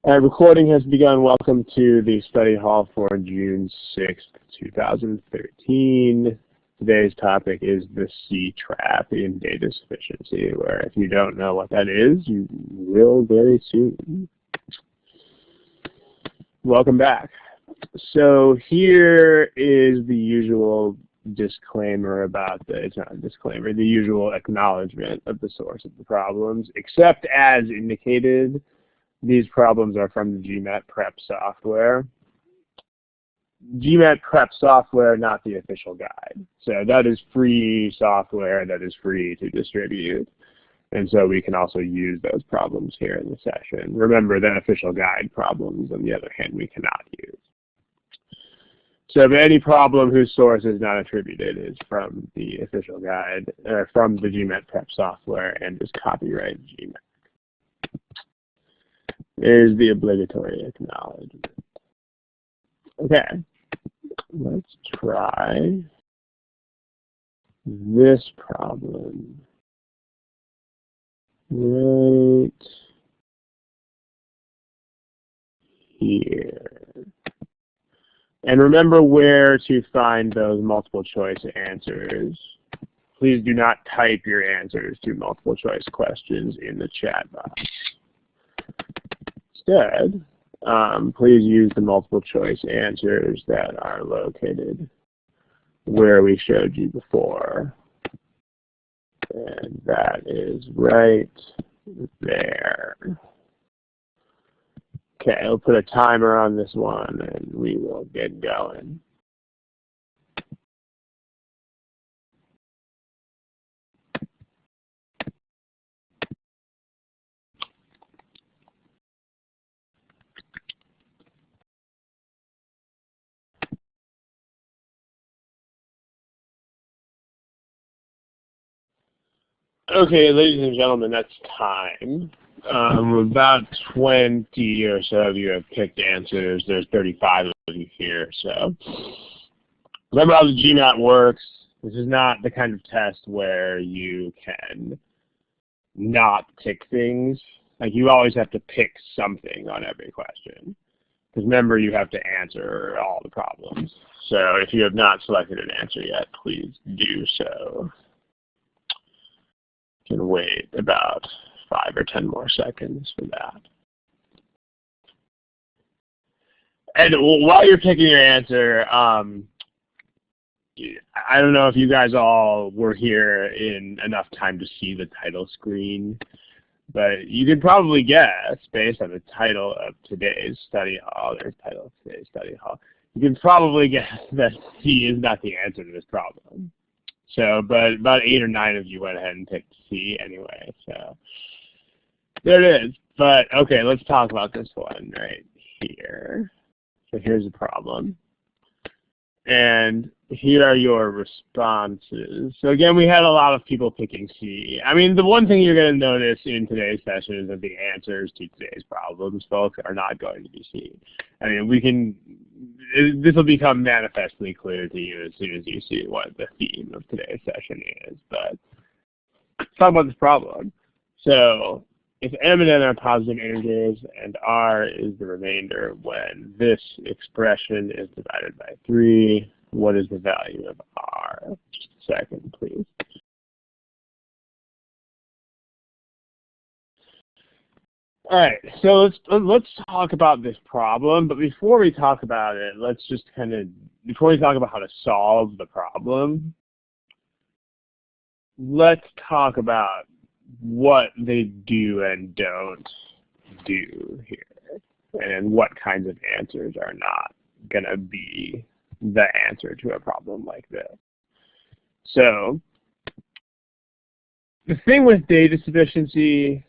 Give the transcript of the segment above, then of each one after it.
Recording has begun. Welcome to the study hall for June 6th, 2013. Today's topic is the C trap in data sufficiency, where if you don't know what that is, you will very soon. Welcome back. So here is the usual disclaimer about it's not a disclaimer, the usual acknowledgement of the source of the problems, except as indicated. These problems are from the GMAT prep software. GMAT prep software, not the official guide. So that is free software that is free to distribute. And so we can also use those problems here in the session. Remember that official guide problems, on the other hand, we cannot use. So any problem whose source is not attributed is from the official guide, from the GMAT prep software, and is copyright GMAT. Is the obligatory acknowledgement. Okay, let's try this problem right here. And remember where to find those multiple choice answers. Please do not type your answers to multiple choice questions in the chat box. Instead, please use the multiple choice answers that are located where we showed you before. And that is right there. Okay, I'll put a timer on this one and we will get going. Okay, ladies and gentlemen, that's time. About 20 or so of you have picked answers. There's 35 of you here. So remember how the GMAT works. This is not the kind of test where you can not pick things. Like, you always have to pick something on every question. Because remember, you have to answer all the problems. So if you have not selected an answer yet, please do so. Can wait about 5 or 10 more seconds for that. And while you're picking your answer, I don't know if you guys all were here in enough time to see the title screen, but you could probably guess, based on the title of today's study hall, there's the title of today's study hall, you can probably guess that C is not the answer to this problem. So, but about 8 or 9 of you went ahead and picked C anyway, so there it is. But okay, let's talk about this one right here. So here's the problem. And here are your responses. So again, we had a lot of people picking C. I mean, the one thing you're going to notice in today's session is that the answers to today's problems, folks, are not going to be C. I mean, this will become manifestly clear to you as soon as you see what the theme of today's session is. But let's talk about this problem. So if M and N are positive integers and R is the remainder when this expression is divided by 3, what is the value of R? Just a second, please. All right, so let's talk about this problem. But before we talk about it, let's just before we talk about how to solve the problem, let's talk about what they do and don't do here, and what kinds of answers are not going to be the answer to a problem like this. So the thing with data sufficiency,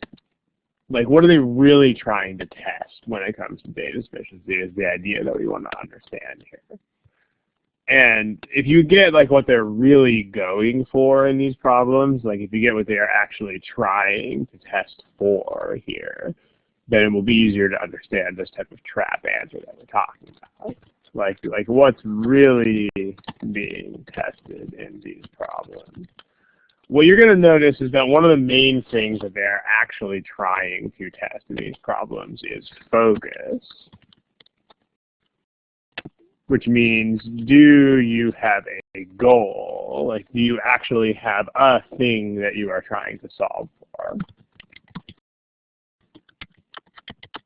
like, what are they really trying to test when it comes to data sufficiency is the idea that we want to understand here. And if you get like what they're really going for in these problems, like if you get what they are actually trying to test for here, then it will be easier to understand this type of trap answer that we're talking about. Like what's really being tested in these problems. what you're going to notice is that one of the main things that they're actually trying to test in these problems is focus, which means, do you have a goal? Like, do you actually have a thing that you are trying to solve for?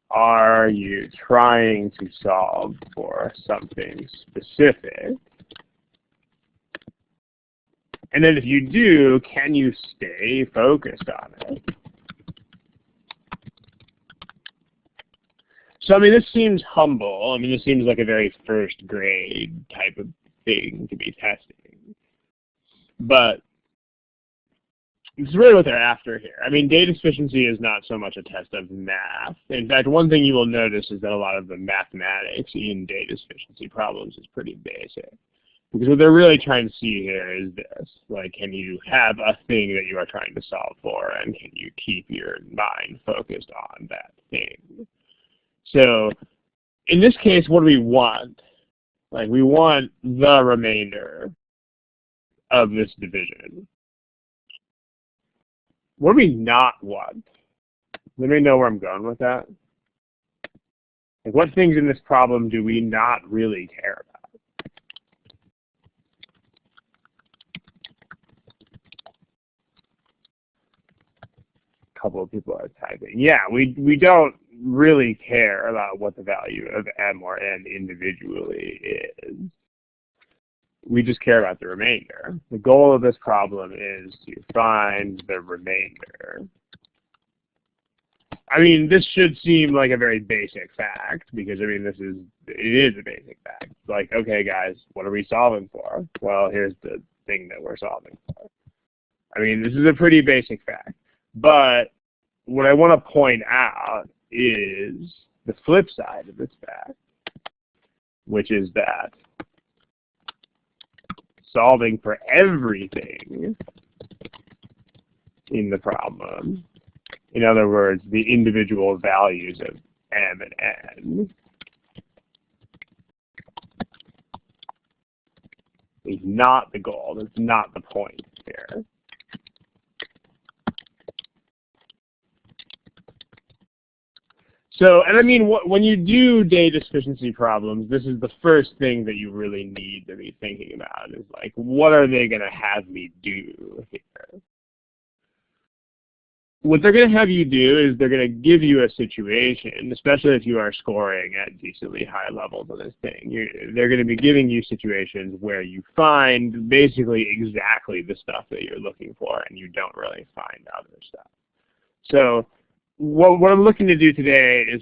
Are you trying to solve for something specific? And then if you do, can you stay focused on it? So, I mean, this seems humble. I mean, this seems like a very first grade type of thing to be testing. But this is really what they're after here. I mean, data sufficiency is not so much a test of math. In fact, one thing you will notice is that a lot of the mathematics in data sufficiency problems is pretty basic. Because what they're really trying to see here is this, like, can you have a thing that you are trying to solve for, and can you keep your mind focused on that thing? So in this case, what do we want? Like, we want the remainder of this division. What do we not want? Let me know where I'm going with that. Like, what things in this problem do we not really care about? A couple of people are typing. Yeah, we don't really care about what the value of m or n individually is. We just care about the remainder. The goal of this problem is to find the remainder. I mean, this should seem like a very basic fact, because, I mean, it is a basic fact. It's like, okay, guys, what are we solving for? Well, here's the thing that we're solving for. I mean, this is a pretty basic fact. But what I want to point out is the flip side of this fact, which is that solving for everything in the problem, in other words, the individual values of m and n, is not the goal. That's not the point here. So, and I mean, when you do data sufficiency problems, this is the first thing that you really need to be thinking about, is like, what are they going to have me do here? What they're going to have you do is they're going to give you a situation, especially if you are scoring at decently high levels on this thing. They're going to be giving you situations where you find basically exactly the stuff that you're looking for, and you don't really find other stuff. So what I'm looking to do today is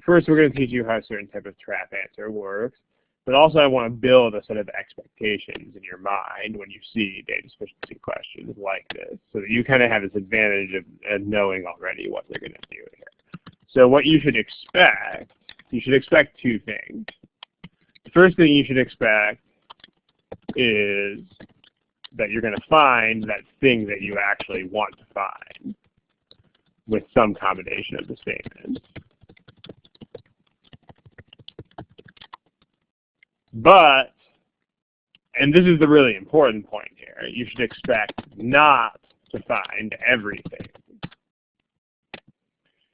first we're going to teach you how a certain type of trap answer works, but also I want to build a set of expectations in your mind when you see data sufficiency questions like this, so that you kind of have this advantage of knowing already what they're going to do here. So what you should expect two things. The first thing you should expect is that you're going to find that thing that you actually want to find with some combination of the statements. But, and this is the really important point here, you should expect not to find everything.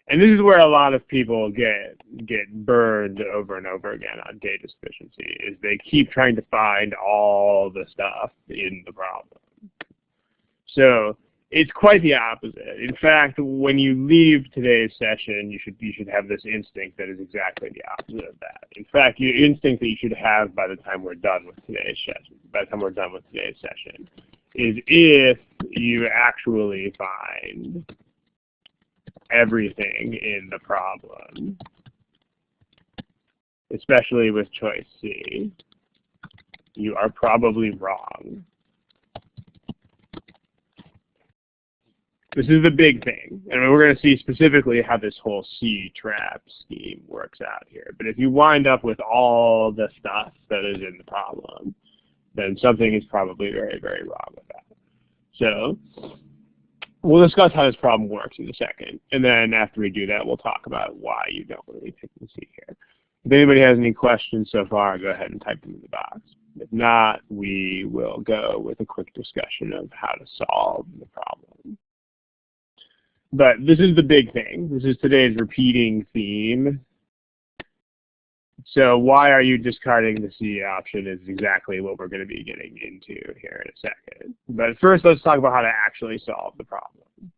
And this is where a lot of people get burned over and over again on data sufficiency, is they keep trying to find all the stuff in the problem. So it's quite the opposite. In fact, when you leave today's session, you should have this instinct that is exactly the opposite of that. In fact, your instinct that you should have by the time we're done with today's session, is if you actually find everything in the problem, especially with choice C, you are probably wrong. This is the big thing, and we're going to see specifically how this whole C-trap scheme works out here. But if you wind up with all the stuff that is in the problem, then something is probably very, very wrong with that. So we'll discuss how this problem works in a second, and then after we do that, we'll talk about why you don't really pick the C here. If anybody has any questions so far, go ahead and type them in the box. If not, we will go with a quick discussion of how to solve the problem. But this is the big thing. This is today's repeating theme. So why are you discarding the C option is exactly what we're going to be getting into here in a second. But first, let's talk about how to actually solve the problem.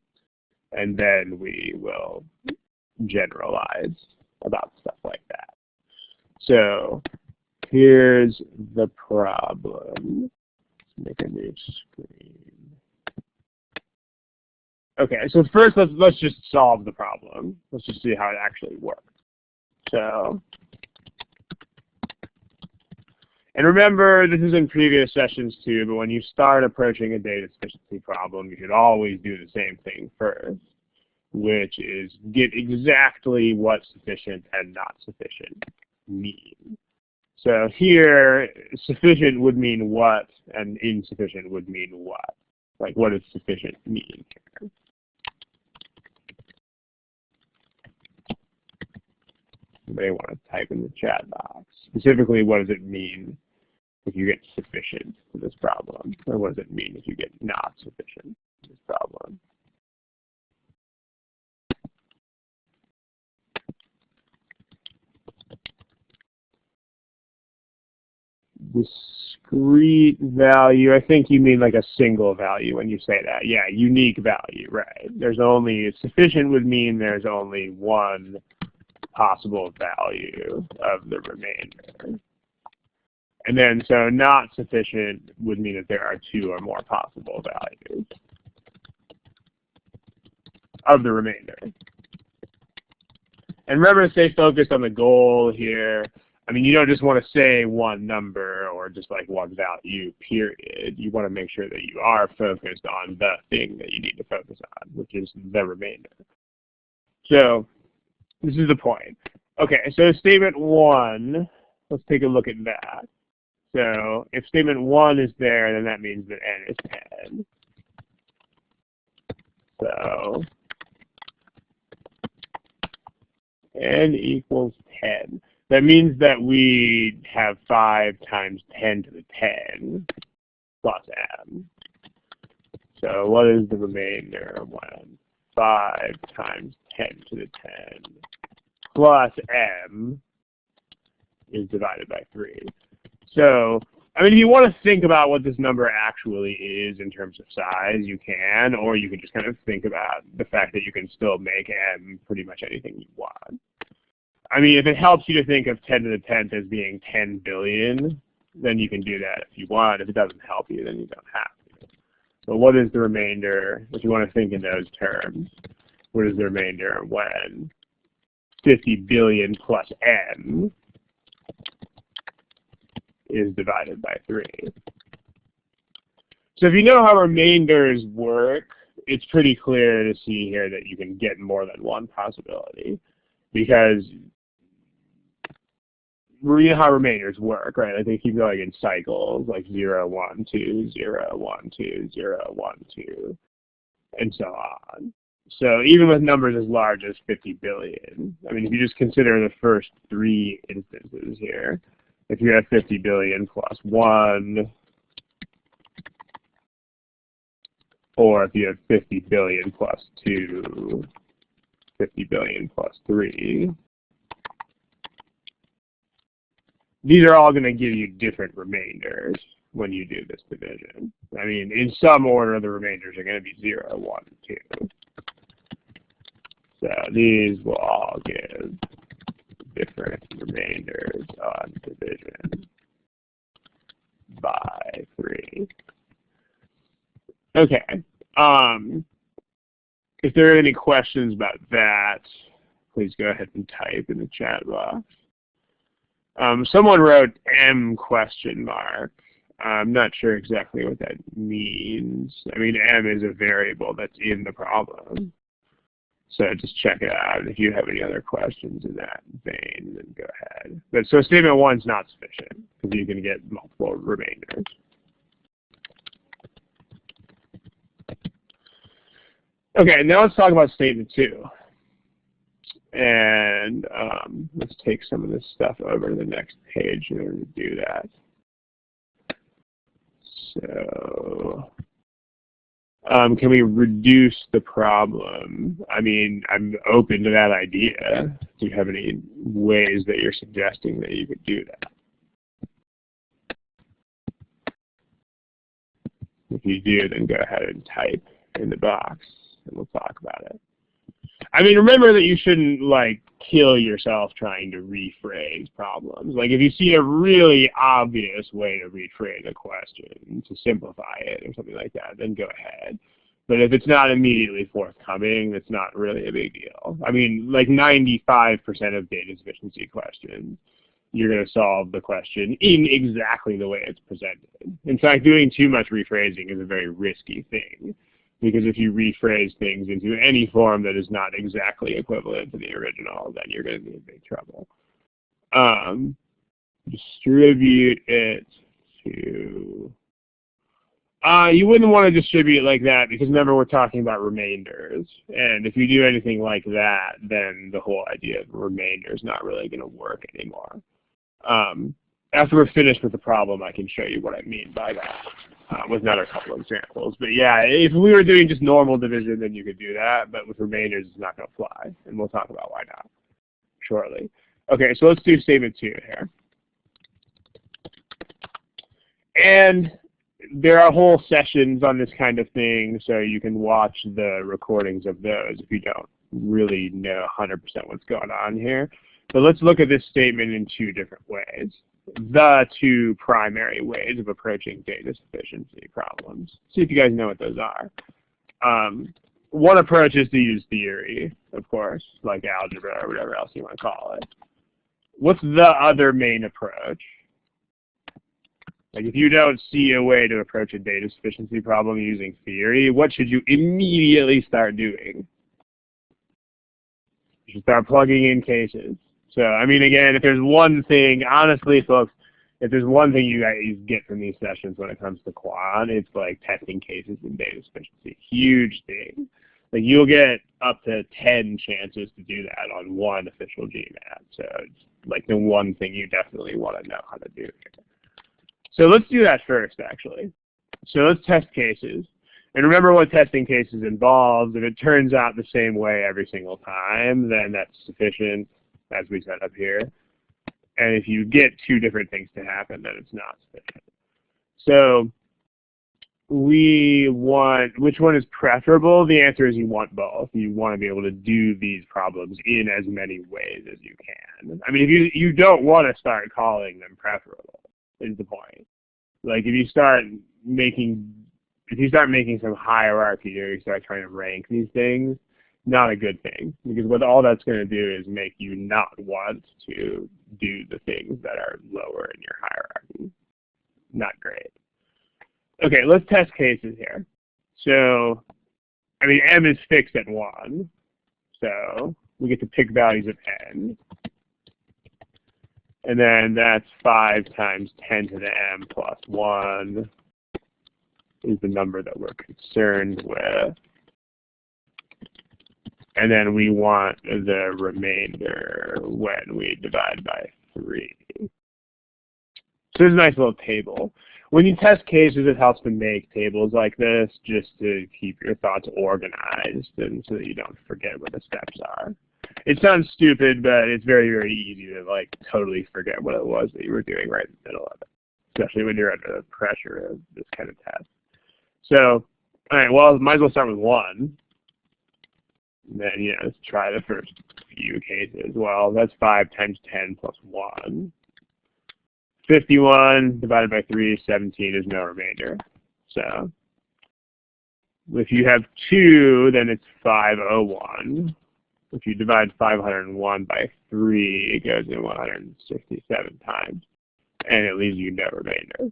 And then we will generalize about stuff like that. So here's the problem. Let's make a new screen. Okay, so first let's just solve the problem. Let's just see how it actually works. So, and remember, this is in previous sessions too, but when you start approaching a data sufficiency problem, you should always do the same thing first, which is get exactly what sufficient and not sufficient mean. So here, sufficient would mean what, and insufficient would mean what. Like, what does sufficient mean here? Anybody want to type in the chat box? Specifically, what does it mean if you get sufficient for this problem? Or what does it mean if you get not sufficient for this problem? Discrete value, I think you mean like a single value when you say that. Yeah, unique value, right. There's only, sufficient would mean there's only one possible value of the remainder. And then, so not sufficient would mean that there are two or more possible values of the remainder. And remember to stay focused on the goal here. I mean, you don't just want to say one number or just like one value, period. You want to make sure that you are focused on the thing that you need to focus on, which is the remainder. So this is the point. Okay, so statement 1, let's take a look at that. So if statement 1 is there, then that means that n is 10. So n equals 10. That means that we have 5 times 10 to the 10 plus m. So what is the remainder when 5 times 10 to the 10 plus m is divided by 3? So, I mean, if you want to think about what this number actually is in terms of size, you can, or you can just kind of think about the fact that you can still make m pretty much anything you want. I mean, if it helps you to think of 10 to the 10th as being 10 billion, then you can do that if you want. If it doesn't help you, then you don't have to. So what is the remainder, if you want to think in those terms? What is the remainder when 50 billion plus m is divided by 3? So if you know how remainders work, it's pretty clear to see here that you can get more than one possibility, because you know how remainders work, right? Like they keep going in cycles, like 0, 1, 2, 0, 1, 2, 0, 1, 2, and so on. So even with numbers as large as 50 billion, I mean, if you just consider the first 3 instances here, if you have 50 billion plus 1, or if you have 50 billion plus 2, 50 billion plus 3, these are all going to give you different remainders when you do this division. I mean, in some order, the remainders are going to be 0, 1, 2. So these will all give different remainders on division by 3. Okay. If there are any questions about that, please go ahead and type in the chat box. Someone wrote M question mark. I'm not sure exactly what that means. I mean, M is a variable that's in the problem. So just check it out. If you have any other questions in that vein, then go ahead. But so statement 1 is not sufficient because you can get multiple remainders. Okay, now let's talk about statement 2. And let's take some of this stuff over to the next page in order to do that. So can we reduce the problem? I mean, I'm open to that idea. Do you have any ways that you're suggesting that you could do that? If you do, then go ahead and type in the box, and we'll talk about it. I mean, remember that you shouldn't, like, kill yourself trying to rephrase problems. Like, if you see a really obvious way to rephrase a question, to simplify it or something like that, then go ahead. But if it's not immediately forthcoming, it's not really a big deal. I mean, like 95% of data sufficiency questions, you're going to solve the question in exactly the way it's presented. In fact, doing too much rephrasing is a very risky thing, because if you rephrase things into any form that is not exactly equivalent to the original, then you're going to be in big trouble. Distribute it to... you wouldn't want to distribute it like that, because remember, we're talking about remainders. And if you do anything like that, then the whole idea of remainder is not really going to work anymore. After we're finished with the problem, I can show you what I mean by that with another couple of examples. But yeah, if we were doing just normal division, then you could do that. But with remainders, it's not going to fly. And we'll talk about why not shortly. OK, so let's do statement 2 here. And there are whole sessions on this kind of thing, so you can watch the recordings of those if you don't really know 100% what's going on here. But let's look at this statement in 2 different ways. The 2 primary ways of approaching data sufficiency problems. See if you guys know what those are. One approach is to use theory, of course, like algebra or whatever else you want to call it. What's the other main approach? Like, if you don't see a way to approach a data sufficiency problem using theory, what should you immediately start doing? You should start plugging in cases. So, I mean, again, if there's one thing, honestly, folks, if there's one thing you guys get from these sessions when it comes to quant, it's like testing cases in data sufficiency. Huge thing. Like, you'll get up to 10 chances to do that on one official GMAT. So it's like the one thing you definitely want to know how to do here. So let's do that first, actually. So let's test cases. And remember what testing cases involves. If it turns out the same way every single time, then that's sufficient, as we set up here. And if you get 2 different things to happen, then it's not sufficient. So we want, which one is preferable? The answer is you want both. You want to be able to do these problems in as many ways as you can. I mean, if you don't want to start calling them preferable, is the point. Like, if you start making some hierarchy or you start trying to rank these things, not a good thing, because what all that's going to do is make you not want to do the things that are lower in your hierarchy. Not great. Okay, let's test cases here. So, I mean, m is fixed at 1, so we get to pick values of n. And then that's 5 times 10 to the m plus 1 is the number that we're concerned with. And then we want the remainder when we divide by 3. So there's a nice little table. When you test cases, it helps to make tables like this just to keep your thoughts organized and so that you don't forget what the steps are. It sounds stupid, but it's very, very easy to like totally forget what it was that you were doing right in the middle of it, especially when you're under the pressure of this kind of test. So, all right, well, might as well start with 1. And then, you know, let's try the first few cases. Well, that's 5 times 10 plus 1. 51 divided by 3, 17 is no remainder. So if you have 2, then it's 501. If you divide 501 by 3, it goes in 167 times, and it leaves you no remainder.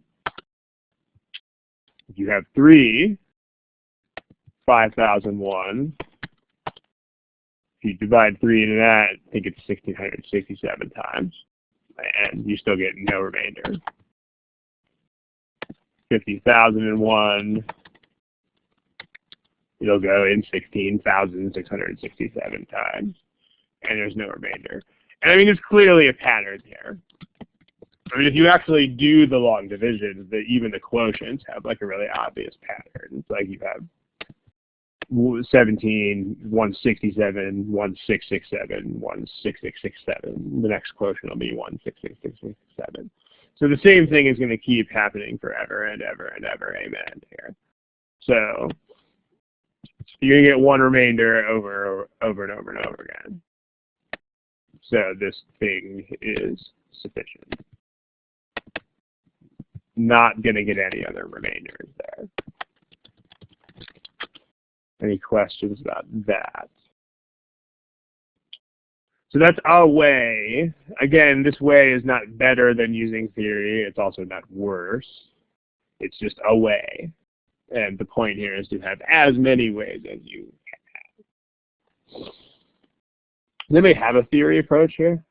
If you have 3, 5001. If you divide 3 into that, I think it's 1,667 times, and you still get no remainder. 50,001. It'll go in 16,667 times, and there's no remainder. And I mean, there's clearly a pattern here. I mean, if you actually do the long divisions, even the quotients have like a really obvious pattern. It's like you have 17, 167, 1667, 16667. The next quotient will be 16667. So the same thing is going to keep happening forever and ever and ever. Amen here. So you're going to get one remainder over and over and over again. So this thing is sufficient. Not going to get any other remainders there. Any questions about that? So that's a way. Again, this way is not better than using theory. It's also not worse. It's just a way. And the point here is to have as many ways as you can have. Does anybody have a theory approach here?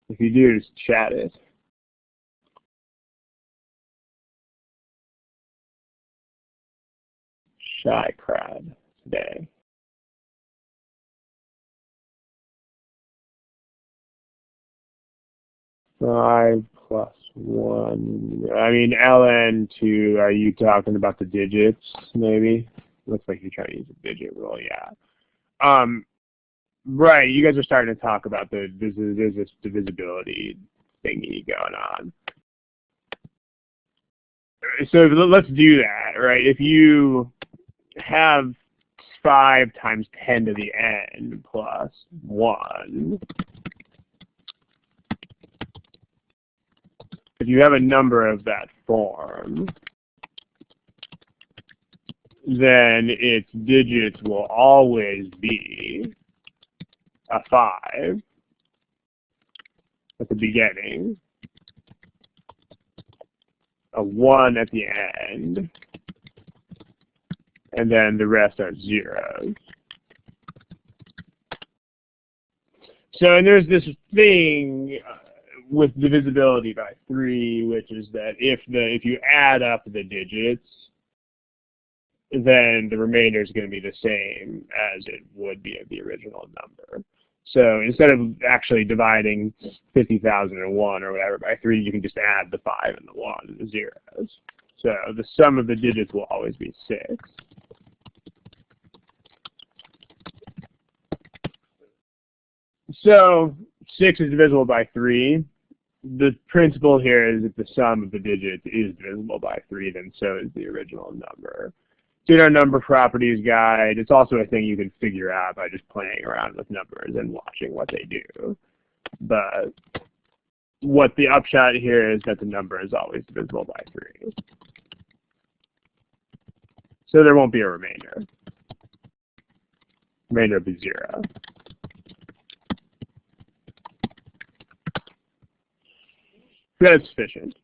If you do, just chat it. Shy crowd today. Five plus one. I mean, ln2, are you talking about the digits, maybe? Looks like you're trying to use a digit rule, yeah. Right, you guys are starting to talk about there's this divisibility thingy going on. So let's do that, right? If you have 5 times 10 to the n plus 1, if you have a number of that form, then its digits will always be a 5 at the beginning, a 1 at the end, and then the rest are zeros. So, and there's this thing with divisibility by 3, which is that if you add up the digits, then the remainder is going to be the same as it would be of the original number. So instead of actually dividing 50,001 or whatever by 3, you can just add the 5 and the 1 and the zeros. So the sum of the digits will always be 6. So 6 is divisible by 3. The principle here is if the sum of the digits is divisible by 3, then so is the original number. So in our number properties guide, it's also a thing you can figure out by just playing around with numbers and watching what they do. But what the upshot here is that the number is always divisible by 3. So there won't be a remainder. Remainder will be 0. That's sufficient.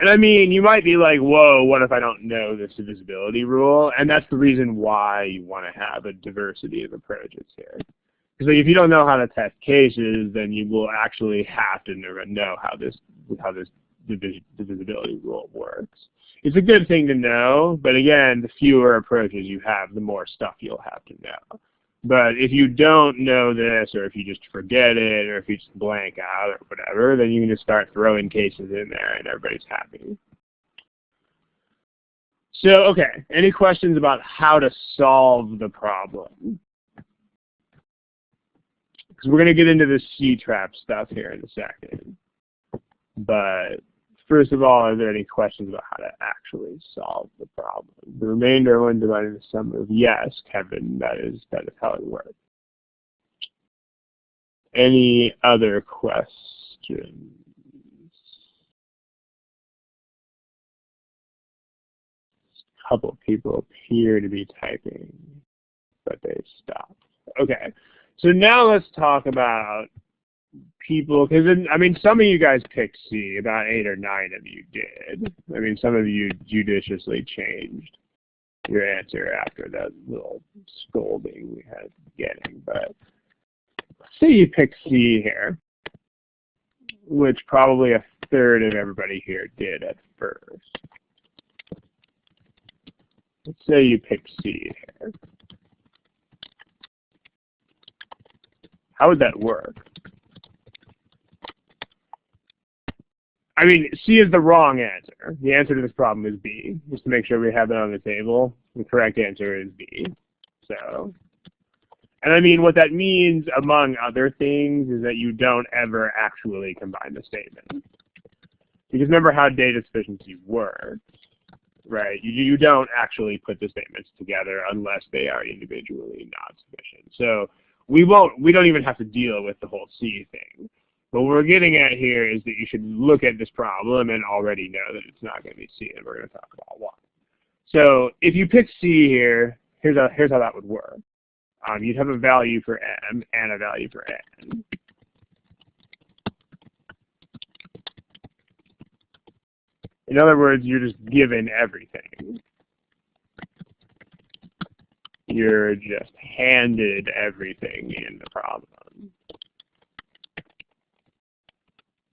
And I mean, you might be like, whoa, what if I don't know this divisibility rule? And that's the reason why you want to have a diversity of approaches here. Because if you don't know how to test cases, then you will actually have to know how this divisibility rule works. It's a good thing to know, but again, the fewer approaches you have, the more stuff you'll have to know. But if you don't know this, or if you just forget it, or if you just blank out, or whatever, then you can just start throwing cases in there and everybody's happy. So, okay, any questions about how to solve the problem? Because we're going to get into this C-trap stuff here in a second. But first of all, are there any questions about how to actually solve the problem? The remainder when divided the sum of yes, Kevin, that is how it works. Any other questions? A couple people appear to be typing, but they stopped. Okay, so now let's talk about people, because I mean, some of you guys picked C, about 8 or 9 of you did. I mean, some of you judiciously changed your answer after that little scolding we had getting. But let's say you picked C here, which probably a third of everybody here did at first. Let's say you picked C here. How would that work? I mean, C is the wrong answer. The answer to this problem is B. Just to make sure we have it on the table, the correct answer is B. So, and I mean, what that means, among other things, is that you don't ever actually combine the statements. Because remember how data sufficiency works, right? You don't actually put the statements together unless they are individually not sufficient. So we don't even have to deal with the whole C thing. What we're getting at here is that you should look at this problem and already know that it's not going to be C, and we're going to talk about why. So if you pick C here, here's how that would work. You'd have a value for M and a value for N. In other words, you're just given everything. You're just handed everything in the problem.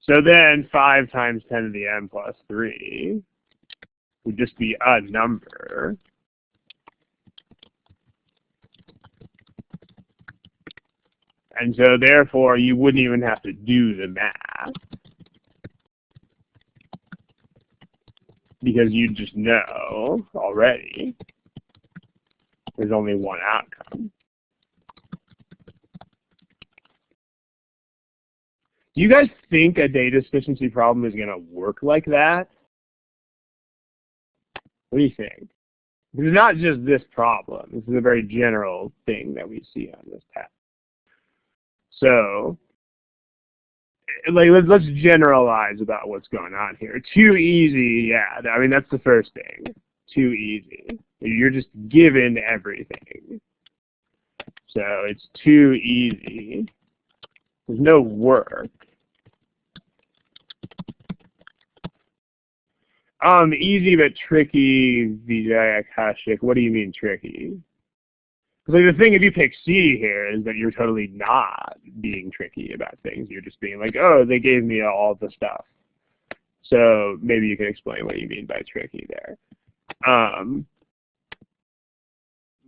So then 5 times 10 to the m plus 3 would just be a number. And so therefore, you wouldn't even have to do the math, because you just know already there's only one outcome. Do you guys think a data sufficiency problem is going to work like that? What do you think? It's not just this problem. This is a very general thing that we see on this test. So, like, let's generalize about what's going on here. Too easy, yeah. I mean, that's the first thing. Too easy. You're just given everything. So it's too easy. There's no work. Easy but tricky, Vijay Akashik. What do you mean tricky? Because like, the thing, if you pick C here, is that you're totally not being tricky about things. You're just being like, oh, they gave me all the stuff. So maybe you can explain what you mean by tricky there.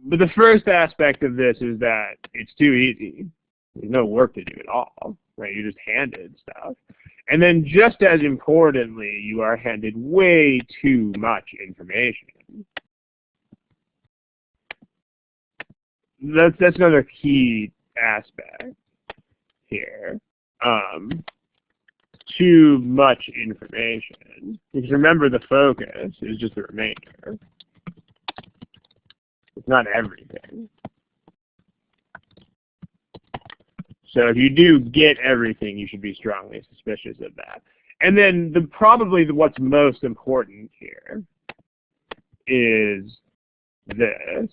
But the first aspect of this is that it's too easy. There's no work to do at all, right? You're just handed stuff. And then just as importantly, you are handed way too much information. That's another key aspect here. Too much information. Because remember, the focus is just the remainder. It's not everything. So if you do get everything, you should be strongly suspicious of that. And then probably what's most important here is this.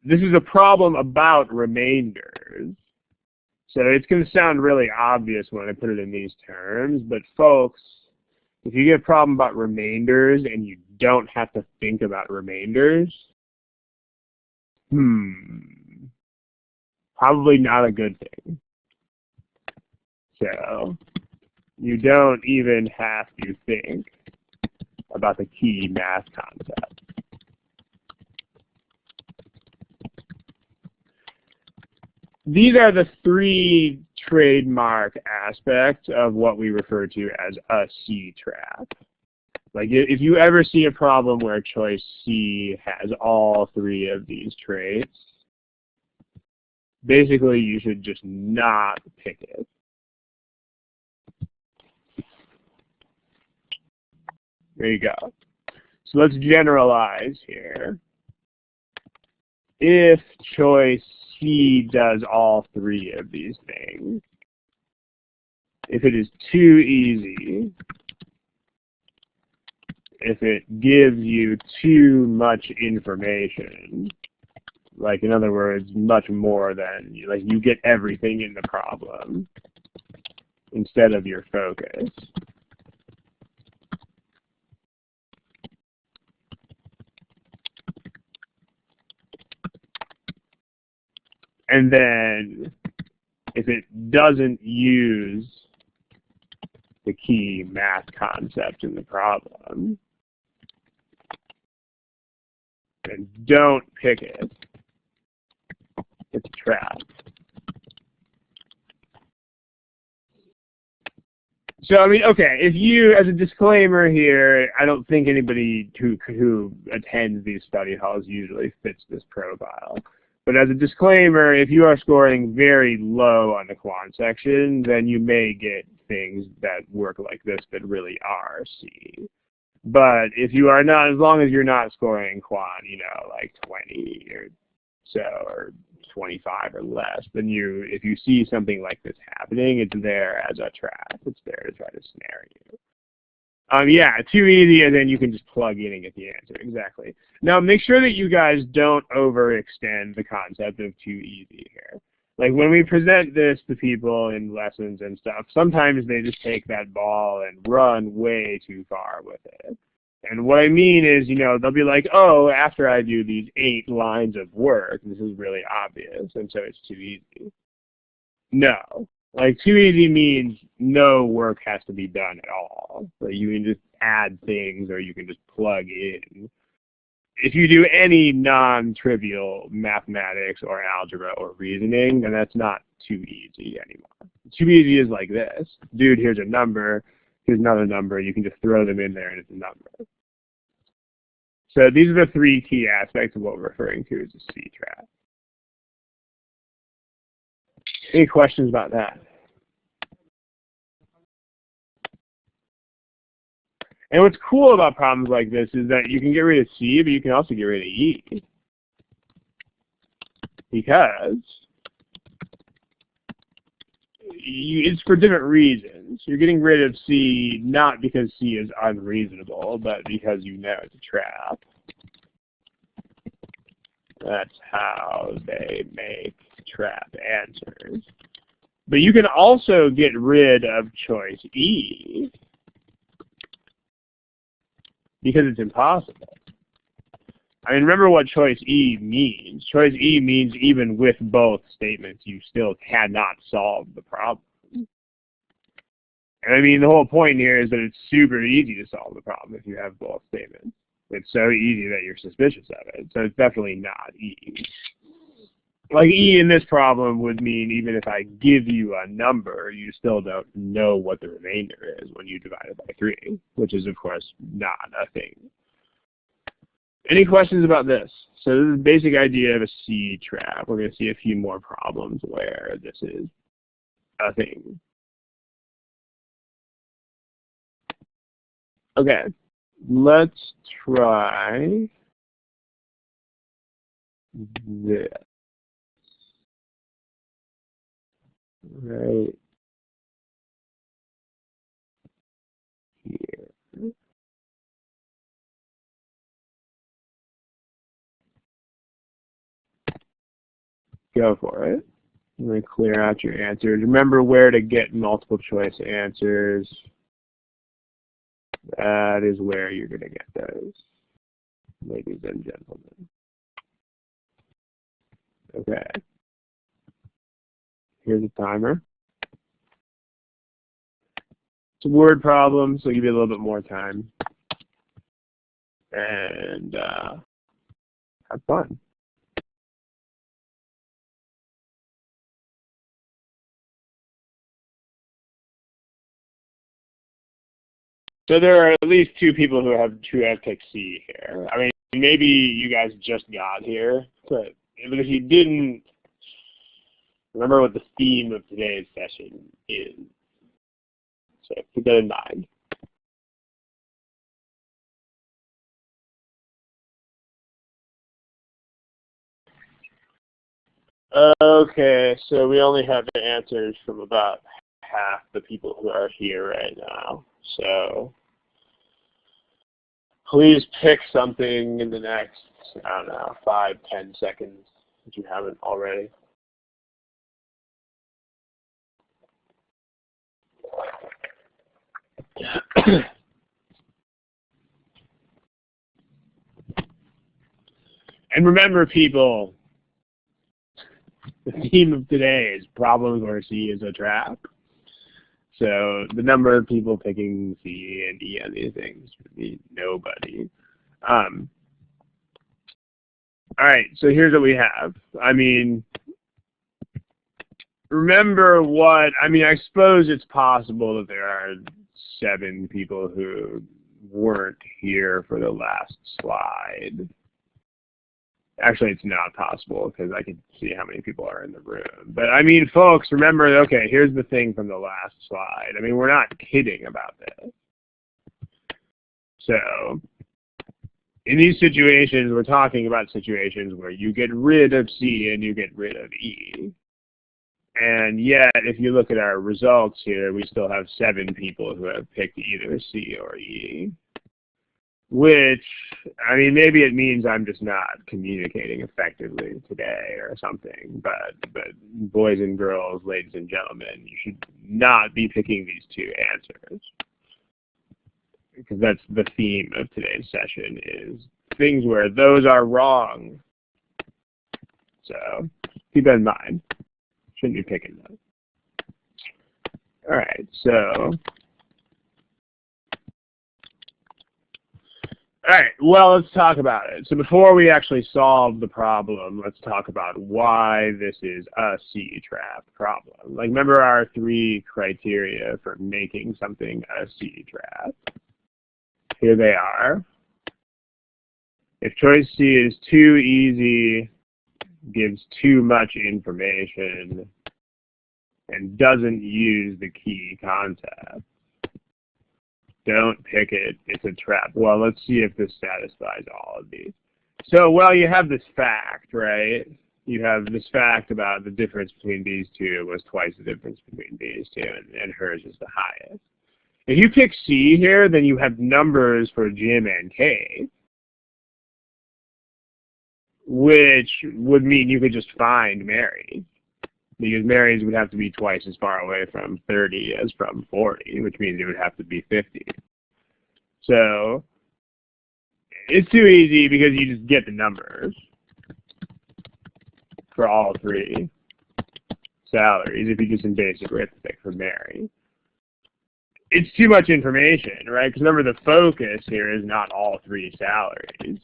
This is a problem about remainders. So it's going to sound really obvious when I put it in these terms, but folks, if you get a problem about remainders and you don't have to think about remainders, probably not a good thing. So you don't even have to think about the key math concept. These are the 3 trademark aspects of what we refer to as a C-trap. Like if you ever see a problem where choice C has all 3 of these traits, basically you should just not pick it. There you go. So let's generalize here. If choice C does all 3 of these things, if it is too easy, if it gives you too much information, like in other words, much more than, like you get everything in the problem instead of your focus, and then if it doesn't use the key math concept in the problem, then don't pick it. It's a trap. So, I mean, okay, if you, as a disclaimer here, I don't think anybody who attends these study halls usually fits this profile. But as a disclaimer, if you are scoring very low on the quant section, then you may get things that work like this that really are C. But if you are not, as long as you're not scoring quant, you know, like 20 or so, or 25 or less, then if you see something like this happening, it's there as a trap. It's there to try to snare you. Yeah, too easy, and then you can just plug in and get the answer. Exactly. Now, make sure that you guys don't overextend the concept of too easy here. Like, when we present this to people in lessons and stuff, sometimes they just take that ball and run way too far with it. And what I mean is, you know, they'll be like, oh, after I do these 8 lines of work, this is really obvious, and so it's too easy. No. Like, too easy means no work has to be done at all. So you can just add things, or you can just plug in. If you do any non-trivial mathematics or algebra or reasoning, then that's not too easy anymore. Too easy is like this. Dude, here's a number. Here's another number. You can just throw them in there, and it's a number. So these are the 3 key aspects of what we're referring to as a C-trap. Any questions about that? And what's cool about problems like this is that you can get rid of C, but you can also get rid of E. Because it's for different reasons. You're getting rid of C not because C is unreasonable, but because you know it's a trap. That's how they make trap answers. But you can also get rid of choice E because it's impossible. I mean, remember what choice E means. Choice E means even with both statements, you still cannot solve the problem. And I mean, the whole point here is that it's super easy to solve the problem if you have both statements. It's so easy that you're suspicious of it. So it's definitely not E. Like E in this problem would mean even if I give you a number, you still don't know what the remainder is when you divide it by 3, which is, of course, not a thing. Any questions about this? So this is the basic idea of a C trap. We're going to see a few more problems where this is a thing. Okay, let's try this. Right here. Go for it. I'm going to clear out your answers. Remember where to get multiple choice answers. That is where you're going to get those, ladies and gentlemen. Okay. Here's a timer. It's a word problem, so I'll give you a little bit more time. And have fun. So there are at least 2 people who have picked C here. I mean, maybe you guys just got here, but if you didn't, remember what the theme of today's session is. So keep that in mind. Okay, so we only have the answers from about half the people who are here right now. So please pick something in the next, I don't know, 5-10 seconds if you haven't already. And remember, people, the theme of today is problems where C is a trap. So the number of people picking C and E on these things would be nobody. All right, so here's what we have. I mean, remember what, I mean, I suppose it's possible that there are 7 people who weren't here for the last slide. Actually, it's not possible because I can see how many people are in the room. But I mean, folks, remember, okay, here's the thing from the last slide. I mean, we're not kidding about this. So, in these situations, we're talking about situations where you get rid of C and you get rid of E. And yet, if you look at our results here, we still have 7 people who have picked either C or E. Which, I mean, maybe it means I'm just not communicating effectively today or something. But boys and girls, ladies and gentlemen, you should not be picking these 2 answers. Because that's the theme of today's session, is things where those are wrong. So keep that in mind. Shouldn't be picking those. All right, so. All right, well, let's talk about it. So before we actually solve the problem, let's talk about why this is a C-trap problem. Like, remember our 3 criteria for making something a C-trap? Here they are. If choice C is too easy, gives too much information, and doesn't use the key concept, don't pick it, it's a trap. Well, let's see if this satisfies all of these. So, well, you have this fact, right? You have this fact about the difference between these 2 was twice the difference between these 2, and hers is the highest. If you pick C here, then you have numbers for Jim and Kate, which would mean you could just find Mary. Because Mary's would have to be twice as far away from 30 as from 40, which means it would have to be 50. So it's too easy because you just get the numbers for all 3 salaries if you just in basic arithmetic for Mary. It's too much information, right? Because remember, the focus here is not all 3 salaries.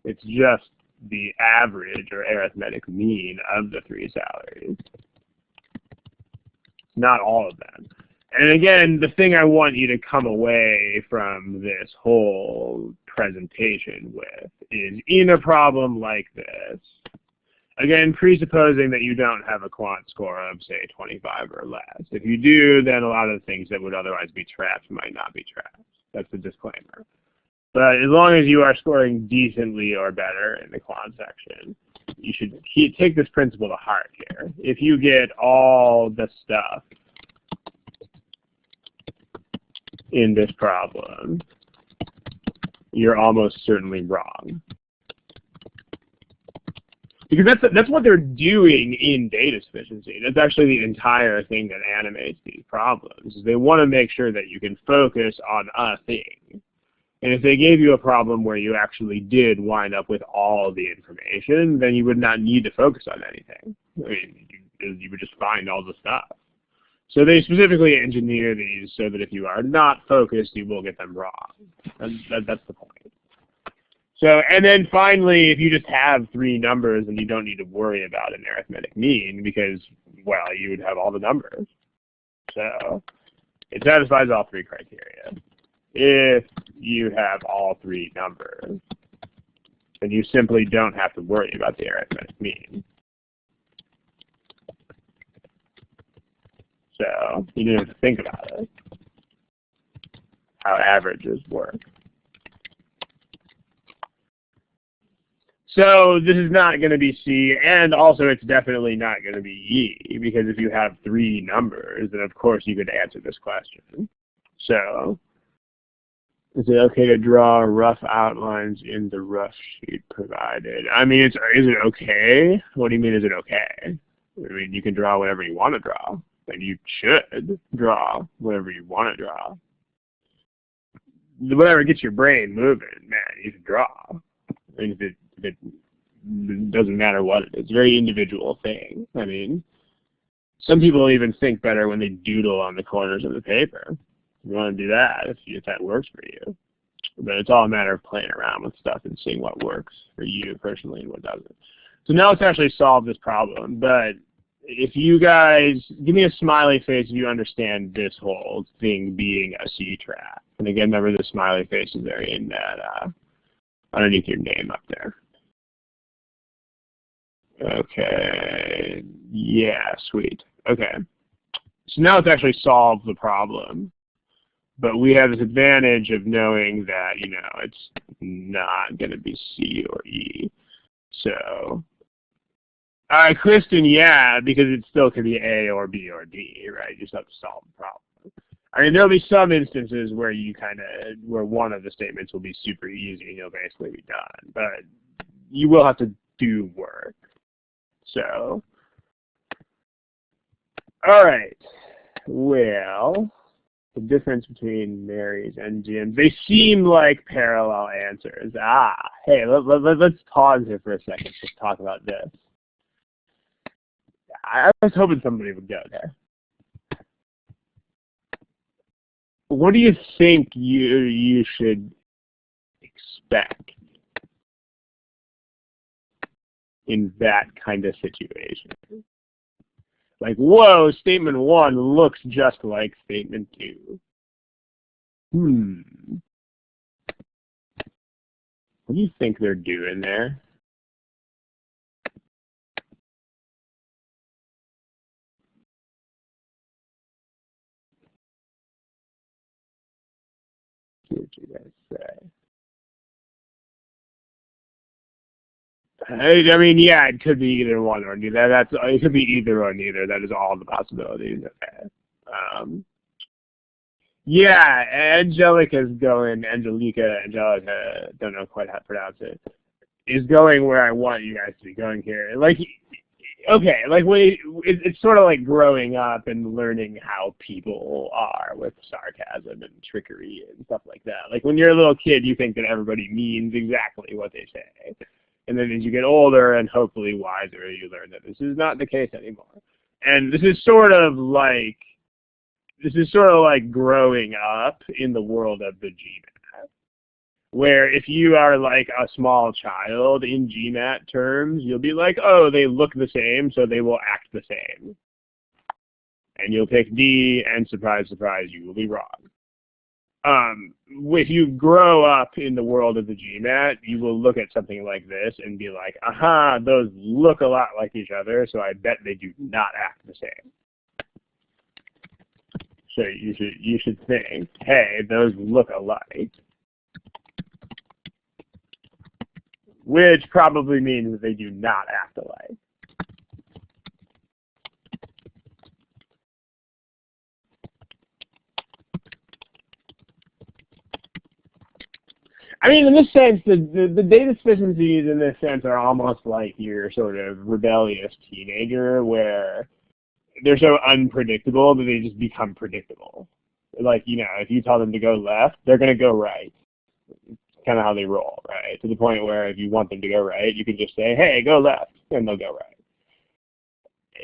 It's just the average or arithmetic mean of the 3 salaries. Not all of them. And again, the thing I want you to come away from this whole presentation with is, in a problem like this, again, presupposing that you don't have a quant score of, say, 25 or less. If you do, then a lot of the things that would otherwise be traps might not be traps. That's the disclaimer. But as long as you are scoring decently or better in the quant section, you should take this principle to heart here. If you get all the stuff in this problem, you're almost certainly wrong. Because that's what they're doing in data sufficiency. That's actually the entire thing that animates these problems. Is they want to make sure that you can focus on a thing. And if they gave you a problem where you actually did wind up with all the information, then you would not need to focus on anything. I mean, you would just find all the stuff. So they specifically engineer these so that if you are not focused, you will get them wrong. That's the point. So, and then finally, if you just have 3 numbers, then you don't need to worry about an arithmetic mean because, well, you would have all the numbers. So it satisfies all 3 criteria. If you have all 3 numbers, then you simply don't have to worry about the arithmetic mean. So you don't have to think about it, how averages work. So this is not going to be C, and also it's definitely not going to be E, because if you have 3 numbers, then of course you could answer this question. So, is it okay to draw rough outlines in the rough sheet provided? I mean, is it okay? What do you mean, is it okay? I mean, you can draw whatever you want to draw, and you should draw whatever you want to draw. Whatever gets your brain moving, man, you should draw. I mean, if it doesn't matter what it is. It's a very individual thing. I mean, some people even think better when they doodle on the corners of the paper. You want to do that if that works for you. But it's all a matter of playing around with stuff and seeing what works for you personally and what doesn't. So now let's actually solve this problem. But if you guys give me a smiley face if you understand this whole thing being a C trap. And again, remember the smiley faces are in that underneath your name up there. Okay. Yeah, sweet. Okay. So now it's actually solved the problem. But we have this advantage of knowing that, you know, it's not going to be C or E. So, Kristen, yeah, because it still could be A or B or D, right? You just have to solve the problem. I mean, there'll be some instances where where one of the statements will be super easy and you'll basically be done. But you will have to do work. So, all right. Well, the difference between Mary's and Jim's, they seem like parallel answers. Hey, let's pause here for a second to talk about this. I was hoping somebody would go there. What do you think you should expect in that kind of situation? Like, whoa, statement 1 looks just like statement 2. What do you think they're doing there? What did you guys say? I mean, yeah, it could be either one or neither. It could be either or neither. That is all the possibilities. Okay. Yeah, Angelica, don't know quite how to pronounce it, is going where I want you guys to be going here. Like, okay, like it's sort of like growing up and learning how people are with sarcasm and trickery and stuff like that. Like when you're a little kid, you think that everybody means exactly what they say. And then as you get older and hopefully wiser, you learn that this is not the case anymore. And this is sort of like growing up in the world of the GMAT, where if you are like a small child in GMAT terms, you'll be like, oh, they look the same, so they will act the same. And you'll pick D, and surprise, surprise, you will be wrong. If you grow up in the world of the GMAT, you will look at something like this and be like, aha, those look a lot like each other, so I bet they do not act the same. So you should think, hey, those look alike. Which probably means that they do not act alike. I mean, in this sense, the data deficiencies in this sense are almost like your sort of rebellious teenager where they're so unpredictable that they just become predictable. Like, you know, if you tell them to go left, they're going to go right. It's kind of how they roll, right? To the point where if you want them to go right, you can just say, hey, go left, and they'll go right.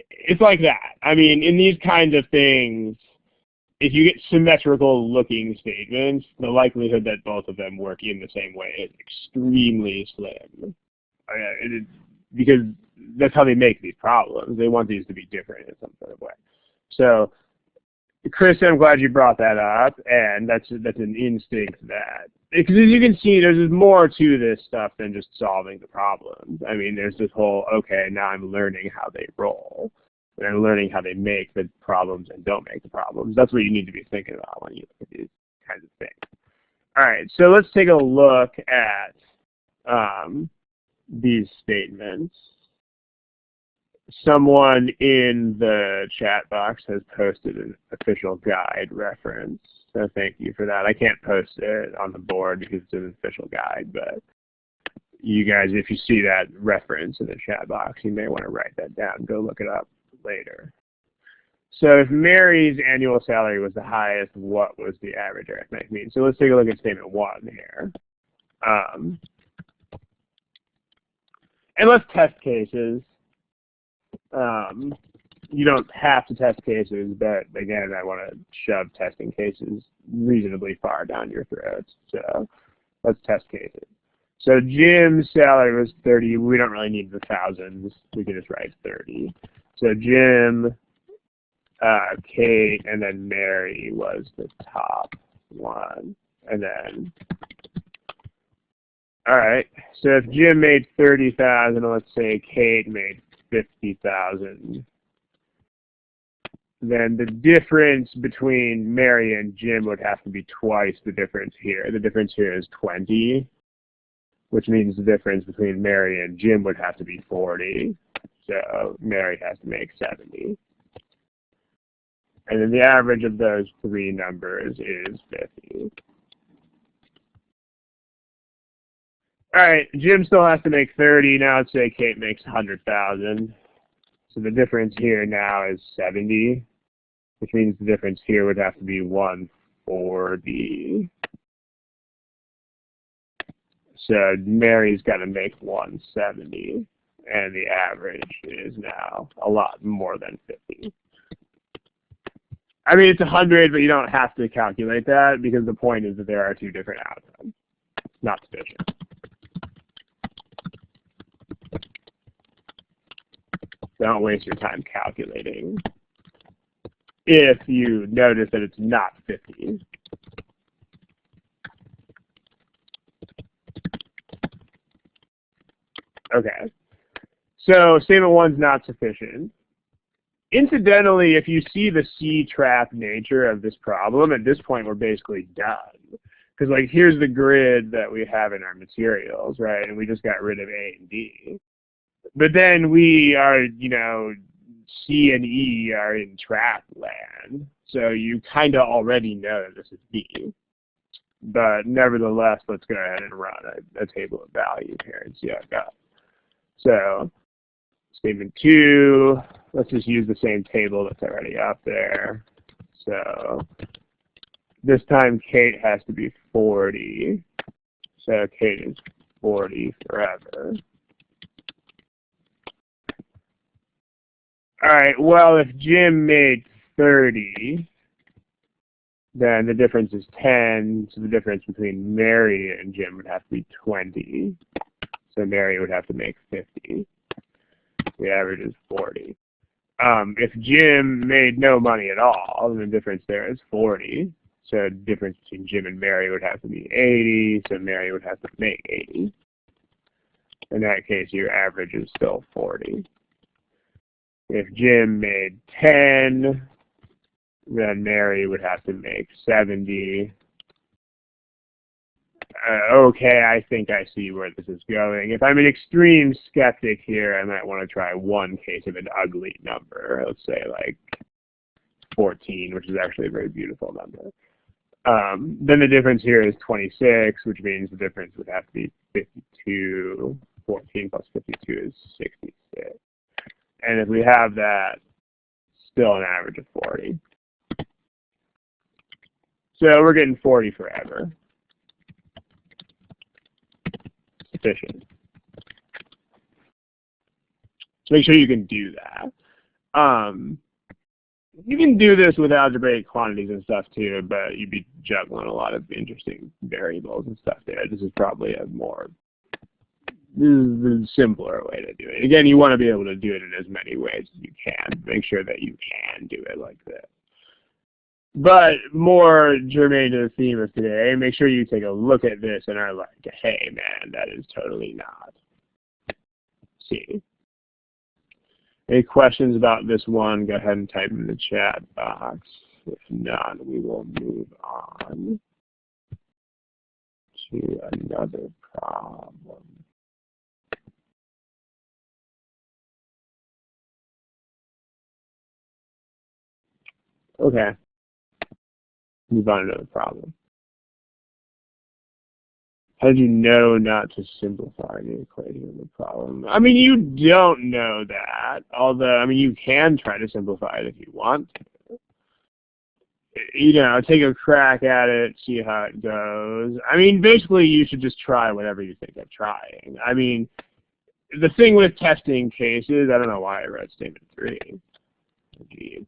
It's like that. I mean, in these kinds of things, if you get symmetrical looking statements, the likelihood that both of them work in the same way is extremely slim. Because that's how they make these problems. They want these to be different in some sort of way. So, Chris, I'm glad you brought that up, and that's an instinct that, because as you can see, there's more to this stuff than just solving the problems. I mean, there's this whole, okay, now I'm learning how they roll. And I'm learning how they make the problems and don't make the problems. That's what you need to be thinking about when you look at these kinds of things. All right, so let's take a look at these statements. Someone in the chat box has posted an official guide reference, so thank you for that. I can't post it on the board because it's an official guide, but you guys, if you see that reference in the chat box, you may want to write that down. Go look it up later. So if Mary's annual salary was the highest, what was the average arithmetic mean? So let's take a look at statement 1 here. And let's test cases. You don't have to test cases, but again, I want to shove testing cases reasonably far down your throats. So let's test cases. So Jim's salary was 30. We don't really need the thousands. We can just write 30. So Jim, Kate, and then Mary was the top one. And then, all right, so if Jim made 30,000, let's say Kate made 50,000, then the difference between Mary and Jim would have to be twice the difference here. The difference here is 20, which means the difference between Mary and Jim would have to be 40. So Mary has to make 70. And then the average of those three numbers is 50. All right, Jim still has to make 30. Now let's say Kate makes 100,000. So the difference here now is 70, which means the difference here would have to be 140. So Mary's got to make 170, and the average is now a lot more than 50. I mean, it's 100, but you don't have to calculate that because the point is that there are two different outcomes. It's not sufficient. Don't waste your time calculating if you notice that it's not 50. Okay. So statement one's not sufficient. Incidentally, if you see the C-trap nature of this problem, at this point we're basically done. Because like here's the grid that we have in our materials, right? And we just got rid of A and D. But then we are, you know, C and E are in trap land. So you kind of already know that this is B. But nevertheless, let's go ahead and run a table of values here and see how it goes. So statement two, let's just use the same table that's already up there. So this time Kate has to be 40. So Kate is 40 forever. All right, well, if Jim made 30, then the difference is 10. So the difference between Mary and Jim would have to be 20. So Mary would have to make 50. The average is 40. If Jim made no money at all, then the difference there is 40. So the difference between Jim and Mary would have to be 80. So Mary would have to make 80. In that case, your average is still 40. If Jim made 10, then Mary would have to make 70. Okay, I think I see where this is going. If I'm an extreme skeptic here, I might want to try one case of an ugly number. Let's say like 14, which is actually a very beautiful number. Then the difference here is 26, which means the difference would have to be 52. 14 plus 52 is 66. And if we have that, still an average of 40. So we're getting 40 forever. Sufficient. So make sure you can do that. You can do this with algebraic quantities and stuff too, but you'd be juggling a lot of interesting variables and stuff there. This is probably this is the simpler way to do it. Again, you want to be able to do it in as many ways as you can. Make sure that you can do it like this. But more germane to the theme of today, make sure you take a look at this and are like, hey man, that is totally not C. Any questions about this one, go ahead and type in the chat box. If not, we will move on to another problem. Okay. Move on to another problem. How did you know not to simplify the equation of the problem? I mean, you don't know that. Although, I mean, you can try to simplify it if you want to. You know, take a crack at it, see how it goes. I mean, basically, you should just try whatever you think of trying. I mean, the thing with testing cases, I don't know why I wrote statement 3. Oh, geez.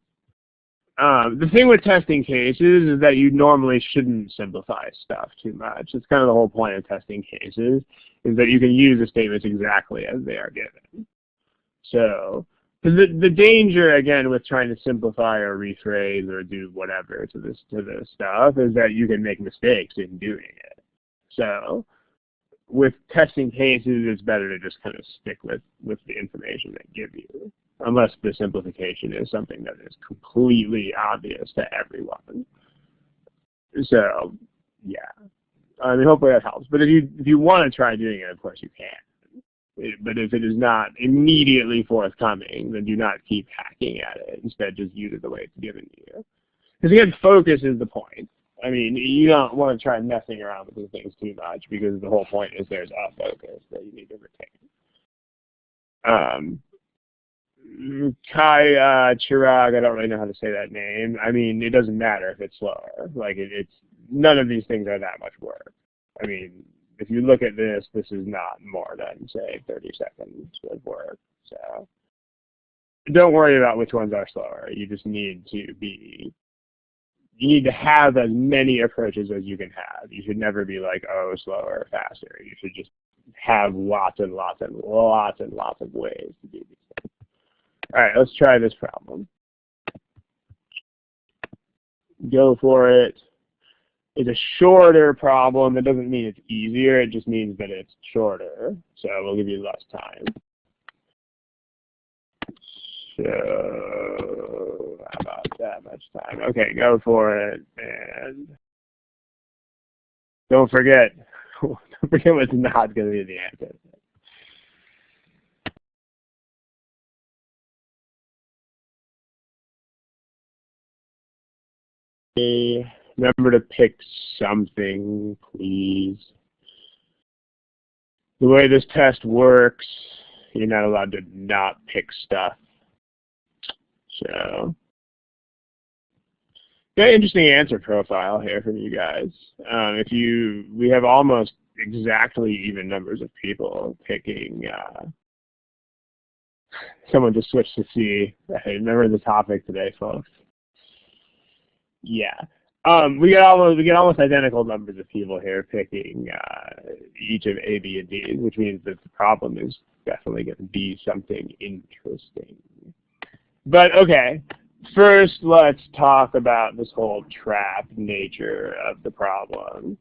The thing with testing cases is that you normally shouldn't simplify stuff too much. It's kind of the whole point of testing cases, is that you can use the statements exactly as they are given. So The danger, again, with trying to simplify or rephrase or do whatever to this stuff is that you can make mistakes in doing it. So with testing cases, it's better to just kind of stick with the information they give you, unless the simplification is something that is completely obvious to everyone. So yeah, I mean, hopefully that helps. But if you want to try doing it, of course you can. But if it is not immediately forthcoming, then do not keep hacking at it. Instead, just use it the way it's given to you. Because again, focus is the point. I mean, you don't want to try messing around with these things too much, because the whole point is there's a focus that you need to retain. Kai Chirag, I don't really know how to say that name. I mean, it doesn't matter if it's slower. Like, it's none of these things are that much work. I mean, if you look at this, this is not more than, say, 30 seconds of work. So don't worry about which ones are slower. You just need to have as many approaches as you can have. You should never be like, oh, slower or faster. You should just have lots and lots and lots and lots of ways to do these things. All right, let's try this problem. Go for it. It's a shorter problem. That doesn't mean it's easier. It just means that it's shorter. So we'll give you less time. So how about that much time? Okay, go for it. And don't forget what's not going to be the answer. Okay. Remember to pick something, please. The way this test works, you're not allowed to not pick stuff. So, got an interesting answer profile here from you guys. We have almost exactly even numbers of people picking. Someone just switched to C. Remember the topic today, folks. Yeah. We get almost identical numbers of people here picking each of A, B, and D, which means that the problem is definitely going to be something interesting. But okay, first let's talk about this whole trap nature of the problem.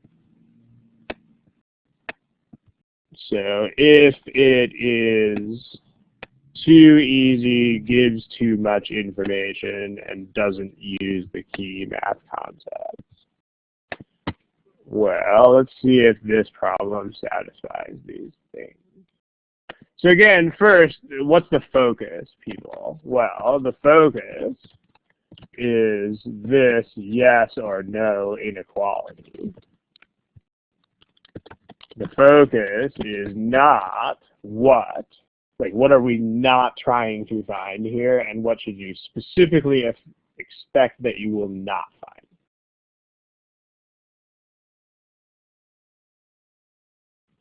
So if it is too easy, gives too much information, and doesn't use the key math concepts, well, let's see if this problem satisfies these things. So again, first, what's the focus, people? Well, the focus is this yes or no inequality. The focus is not what. Like, what are we not trying to find here, and what should you specifically expect that you will not find?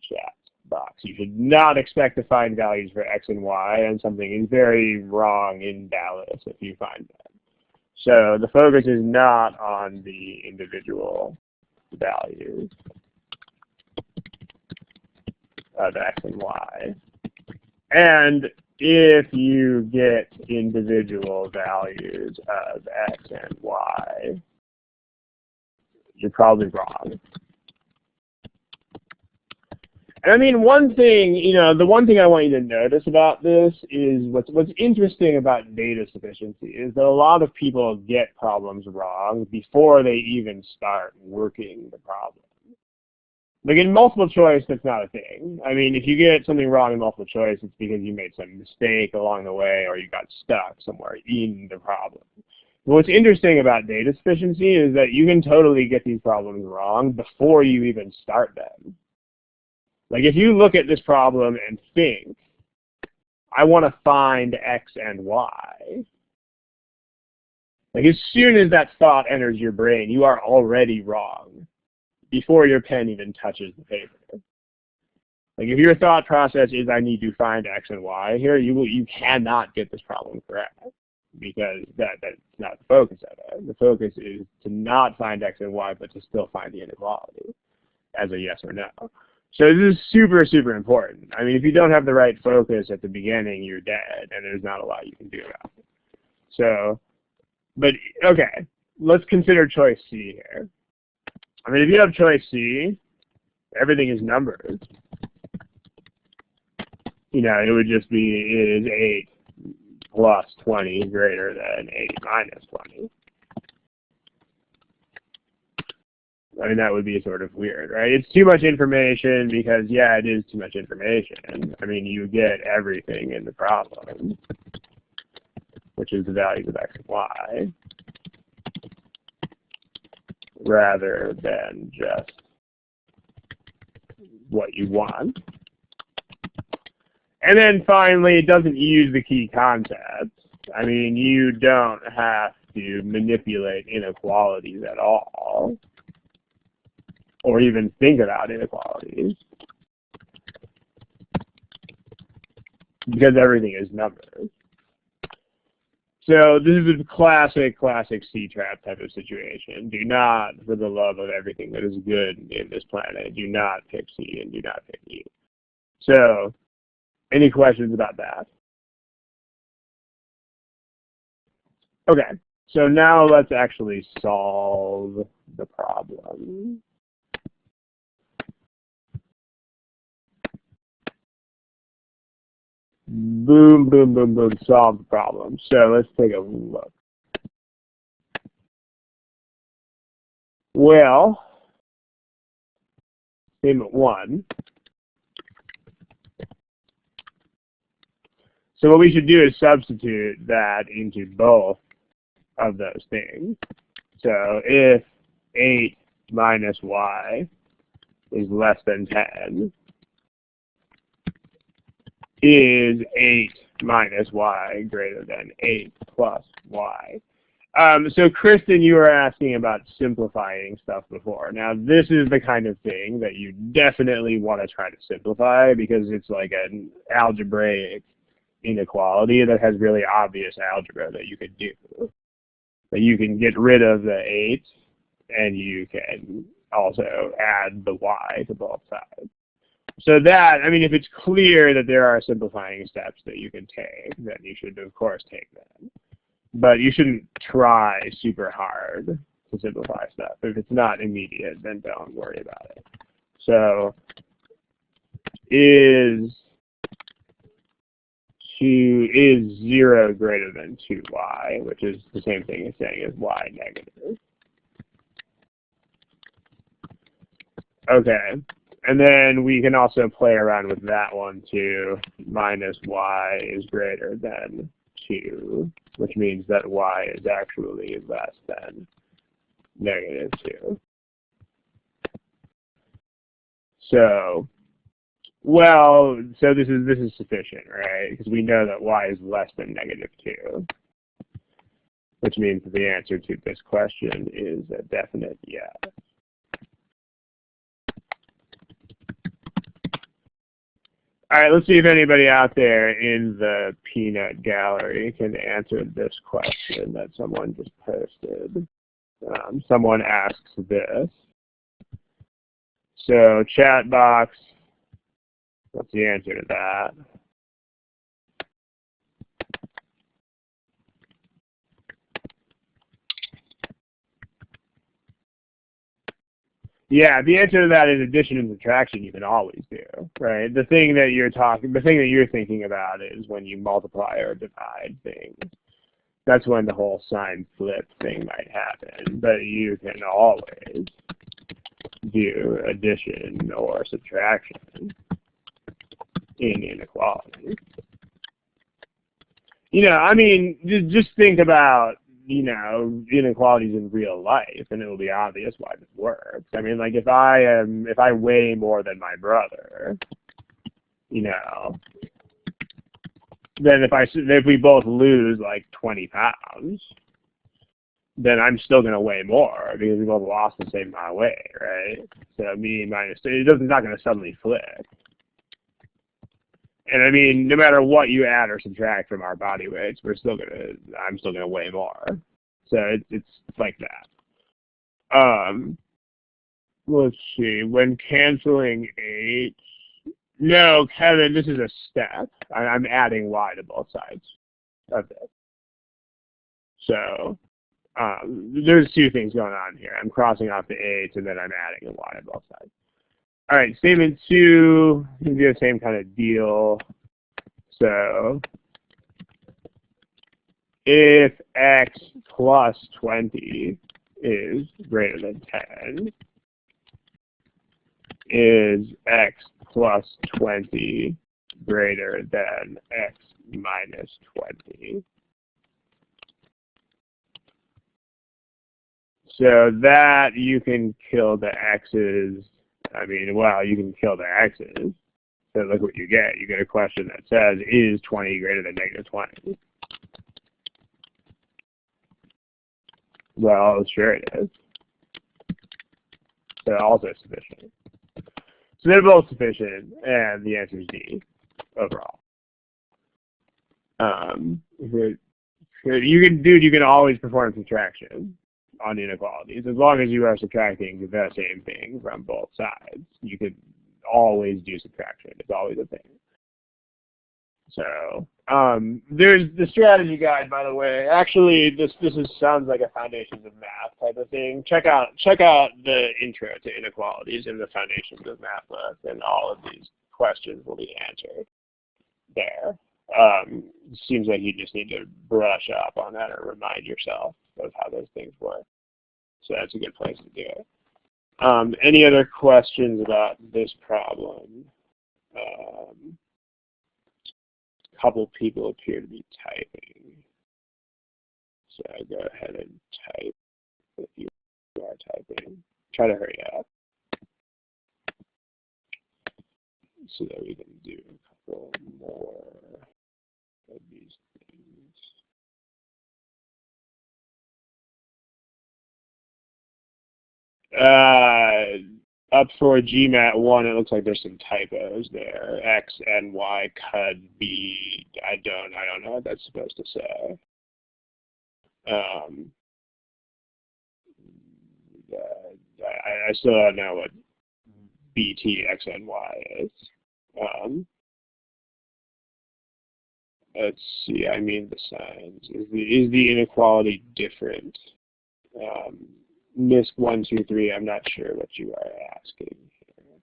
Chat box. You should not expect to find values for x and y, and something is very wrong in Dallas if you find them. So the focus is not on the individual values of x and y. And if you get individual values of x and y, you're probably wrong. And I mean, one thing, the one thing I want you to notice about this is what's interesting about data sufficiency is that a lot of people get problems wrong before they even start working the problem. Like in multiple choice, that's not a thing. I mean, if you get something wrong in multiple choice, it's because you made some mistake along the way or you got stuck somewhere in the problem. But what's interesting about data sufficiency is that you can totally get these problems wrong before you even start them. Like if you look at this problem and think, I want to find x and y, like as soon as that thought enters your brain, you are already wrong before your pen even touches the paper. Like if your thought process is I need to find x and y here, you cannot get this problem correct because that's not the focus of it. The focus is to not find x and y, but to still find the inequality as a yes or no. So this is super, super important. I mean, if you don't have the right focus at the beginning, you're dead, and there's not a lot you can do about it. So, but, okay, let's consider choice C here. I mean, if you have choice C, everything is numbered. You know, it would just be, is 8 plus 20 greater than 8 minus 20. I mean, that would be sort of weird, right? It's too much information because, yeah, it is too much information. I mean, you get everything in the problem, which is the values of x and y, rather than just what you want. And then finally, it doesn't use the key concepts. I mean, you don't have to manipulate inequalities at all, or even think about inequalities, because everything is numbers. So this is a classic C-trap type of situation. Do not, for the love of everything that is good in this planet, do not pick C and do not pick E. So, any questions about that? Okay, so now let's actually solve the problem. Boom, boom, boom, boom, solve the problem. So let's take a look. Well, statement 1. So what we should do is substitute that into both of those things. So if 8 minus y is less than 10, is 8 minus y greater than 8 plus y? So Kristen, you were asking about simplifying stuff before. Now this is the kind of thing that you definitely want to try to simplify because it's like an algebraic inequality that has really obvious algebra that you could do. But you can get rid of the 8 and you can also add the y to both sides. So that, I mean, if it's clear that there are simplifying steps that you can take, then you should, of course, take them. But you shouldn't try super hard to simplify stuff. If it's not immediate, then don't worry about it. So, is 0 greater than 2y, which is the same thing as saying is y negative. Okay. And then we can also play around with that one too. Minus y is greater than 2, which means that y is actually less than negative 2. So, well, so this is sufficient, right? Because we know that y is less than negative 2, which means that the answer to this question is a definite yes. All right, let's see if anybody out there in the peanut gallery can answer this question that someone just posted. Someone asks this. So chat box, what's the answer to that? Yeah, the answer to that is addition and subtraction you can always do, right? The thing that you're thinking about is when you multiply or divide things. That's when the whole sign flip thing might happen. But you can always do addition or subtraction in inequality. You know, I mean, just think about, you know, inequalities in real life, and it will be obvious why this works. I mean, like if I weigh more than my brother, you know, then if we both lose like 20 pounds, then I'm still going to weigh more because we both lost the same amount of weight, right? So me minus it's not going to suddenly flip. And I mean, no matter what you add or subtract from our body weights, I'm still gonna weigh more. So it's like that. let's see, when canceling H, no, Kevin, this is a step. I'm adding Y to both sides of this. So there's two things going on here. I'm crossing off the H and then I'm adding a Y to both sides. All right, statement 2 can be the same kind of deal. So if x plus 20 is greater than 10, is x plus 20 greater than x minus 20? So that you can kill the x's. I mean, well, you can kill the x's. So look what you get. You get a question that says, is 20 greater than negative 20? Well, sure it is. So also sufficient. So they're both sufficient, and the answer is D overall. You can always perform subtraction on inequalities as long as you are subtracting the same thing from both sides. You could always do subtraction. It's always a thing. So there's the strategy guide, by the way. Actually, this sounds like a Foundations of Math type of thing. Check out the intro to inequalities in the Foundations of Math book, and all of these questions will be answered there. Seems like you just need to brush up on that or remind yourself of how those things work. So that's a good place to do it. Any other questions about this problem? A couple people appear to be typing. So go ahead and type if you are typing. Try to hurry up so that we can do a couple more of these things. Up for GMAT 1, it looks like there's some typos there. X and Y could be, I don't know what that's supposed to say. I still don't know what BT, X, and Y is. Let's see, I mean the signs. Is the inequality different? MISC 1, 2, 3, I'm not sure what you are asking here.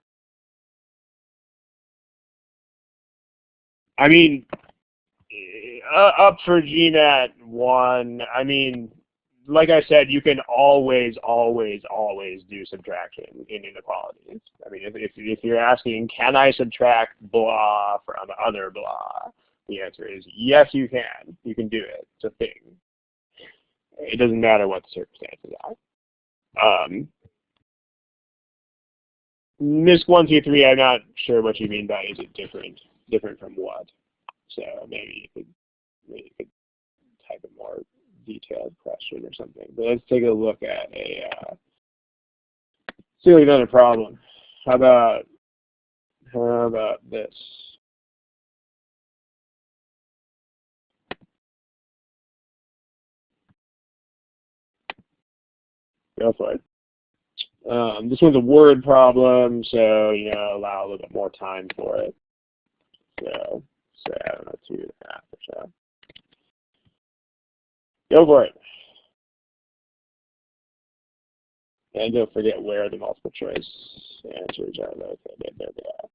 I mean, up for GMAT 1, I mean, like I said, you can always do subtraction in inequalities. I mean, if you're asking, can I subtract blah from other blah? The answer is yes, you can. You can do it. It's a thing. It doesn't matter what the circumstances are. MISC 1, 2, 3, I'm not sure what you mean by is it different from what. So maybe you could type a more detailed question or something. But let's take a look at see if we've done a problem. How about this? Go for it. This one's a word problem, so allow a little bit more time for it. So say I don't know, 2.5 or so. Go for it. And don't forget where the multiple choice answers are located. There they are.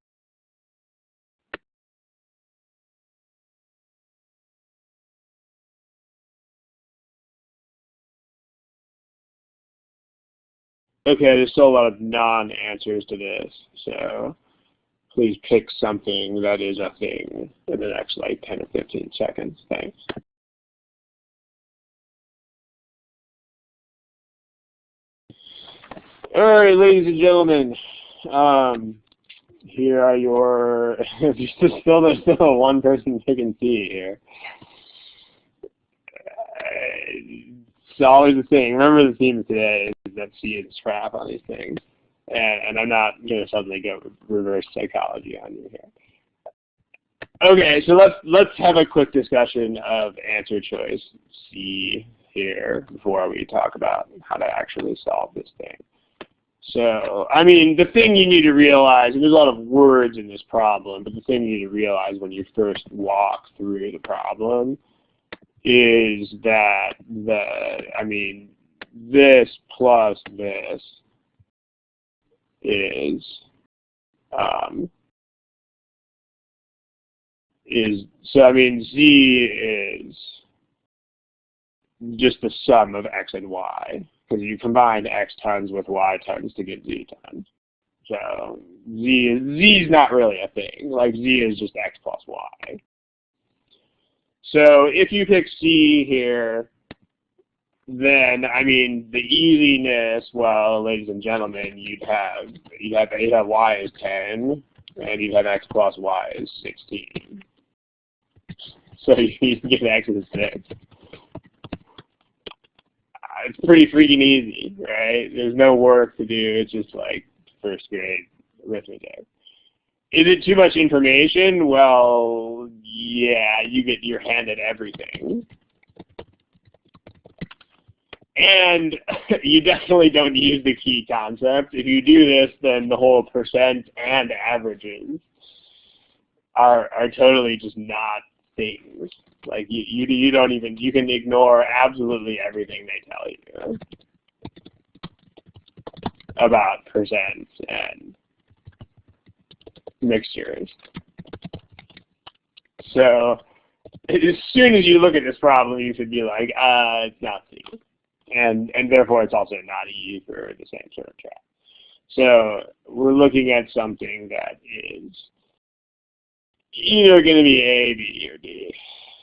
Okay, there's still a lot of non-answers to this, so please pick something that is a thing in the next like 10 or 15 seconds. Thanks. All right, ladies and gentlemen, here are your, there's still one person picking C here. It's always the thing. Remember the theme of today is that C is a trap on these things. And I'm not going to suddenly go reverse psychology on you here. Okay, so let's have a quick discussion of answer choice C here before we talk about how to actually solve this thing. So, I mean, the thing you need to realize, and there's a lot of words in this problem, but the thing you need to realize when you first walk through the problem is that this plus this is Z is just the sum of x and y, because you combine x tons with y tons to get z tons. So z is not really a thing. Like z is just x plus y. So if you pick C here, then the easiness, well, ladies and gentlemen, you'd have y is 10, and you'd have x plus y is 16. So you can get x is 6. It's pretty freaking easy, right? There's no work to do. It's just like first grade arithmetic. Is it too much information? Well, yeah, you're handed everything. And you definitely don't use the key concept. If you do this, then the whole percent and averages are totally just not things. Like you don't even, you can ignore absolutely everything they tell you about percents and mixtures. So as soon as you look at this problem, you should be like, it's not C. And therefore it's also not E for the same sort of track. So we're looking at something that is either going to be A, B, or D.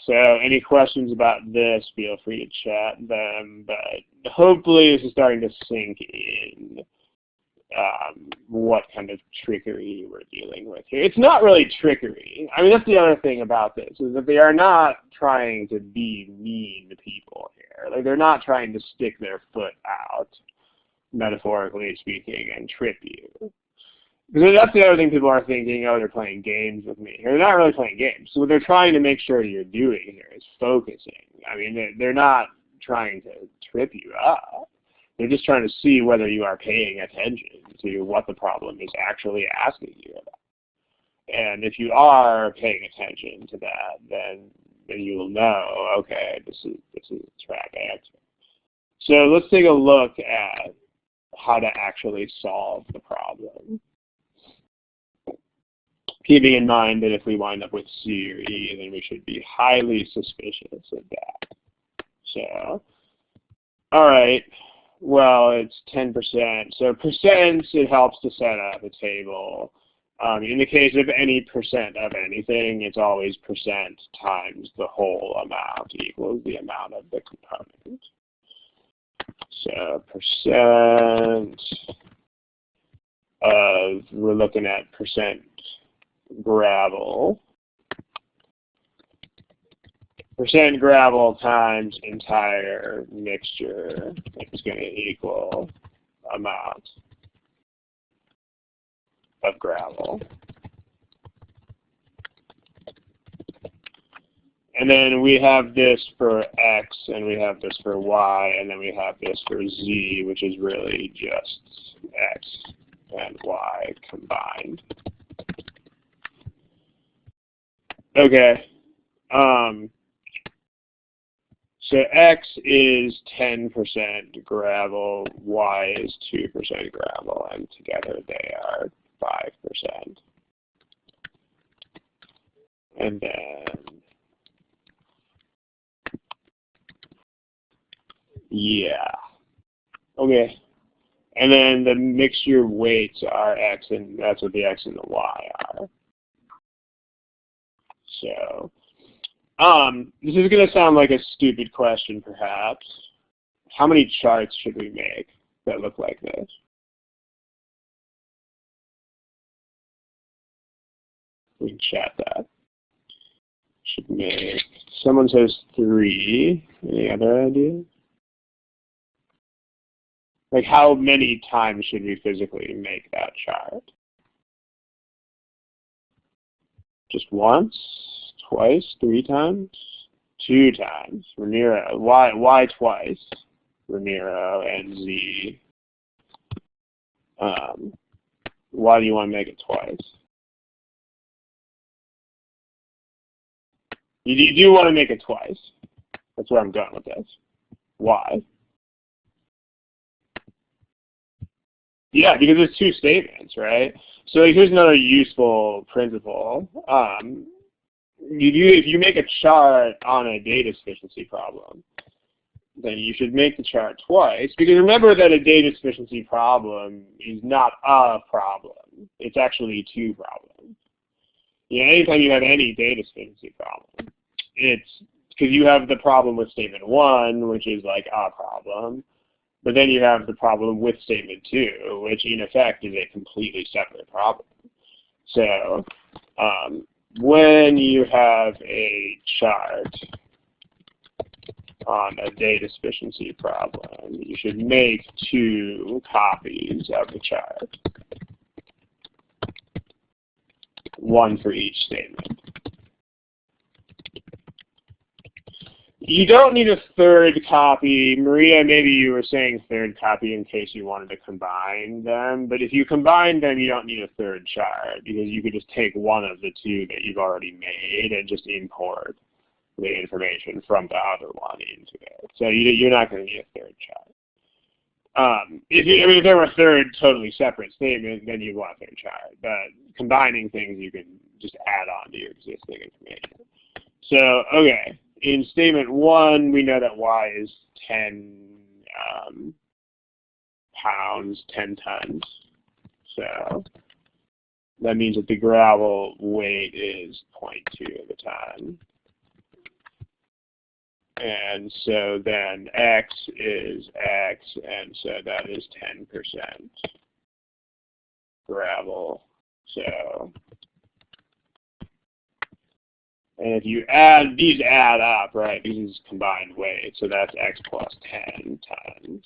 So any questions about this, feel free to chat them, but hopefully this is starting to sink in what kind of trickery we're dealing with here. It's not really trickery. That's the other thing about this, is that they are not trying to be mean to people here. Like, they're not trying to stick their foot out, metaphorically speaking, and trip you. Because that's the other thing people are thinking, oh, they're playing games with me. They're not really playing games. So what they're trying to make sure you're doing here is focusing. They're not trying to trip you up. They're just trying to see whether you are paying attention to what the problem is actually asking you about. And if you are paying attention to that, then you will know, okay, this is track answer. So let's take a look at how to actually solve the problem. Keeping in mind that if we wind up with C or E, then we should be highly suspicious of that. So, all right. Well, it's 10%. So percents, it helps to set up a table. In the case of any percent of anything, it's always percent times the whole amount equals the amount of the component. So percent of, we're looking at percent gravel. Percent gravel times entire mixture is going to equal amount of gravel. And then we have this for X, and we have this for Y, and then we have this for Z, which is really just X and Y combined. Okay. So X is 10% gravel, Y is 2% gravel, and together they are 5%. And then, yeah. Okay. And then the mixture weights are X, and that's what the X and the Y are. So, this is going to sound like a stupid question, perhaps. How many charts should we make that look like this? We can chat that. Should make, someone says 3. Any other ideas? Like, how many times should we physically make that chart? Just once? Twice? 3 times? 2 times. Ramiro. Y twice. Ramiro and Z. Why do you want to make it twice? You do want to make it twice. That's where I'm going with this. Why? Yeah, because it's two statements, right? So like, here's another useful principle. If you make a chart on a data sufficiency problem, then you should make the chart twice. Because remember that a data sufficiency problem is not a problem. It's actually two problems. You know, anytime you have any data sufficiency problem, it's because you have the problem with statement one, which is like a problem. But then you have the problem with statement two, which in effect is a completely separate problem. So when you have a chart on a data sufficiency problem, you should make two copies of the chart, one for each statement. You don't need a third copy. Maria, maybe you were saying third copy in case you wanted to combine them. But if you combine them, you don't need a third chart because you could just take one of the two that you've already made and just import the information from the other one into it. So you're not going to need a third chart. If there were a third totally separate statement, then you'd want a third chart. But combining things, you can just add on to your existing information. So, okay. In statement one, we know that Y is 10 pounds, 10 tons. So that means that the gravel weight is 0.2 of a ton. And so then X is X, and so that is 10% gravel. So, and if you add, these add up, right? This is combined weight, so that's X plus 10 tons.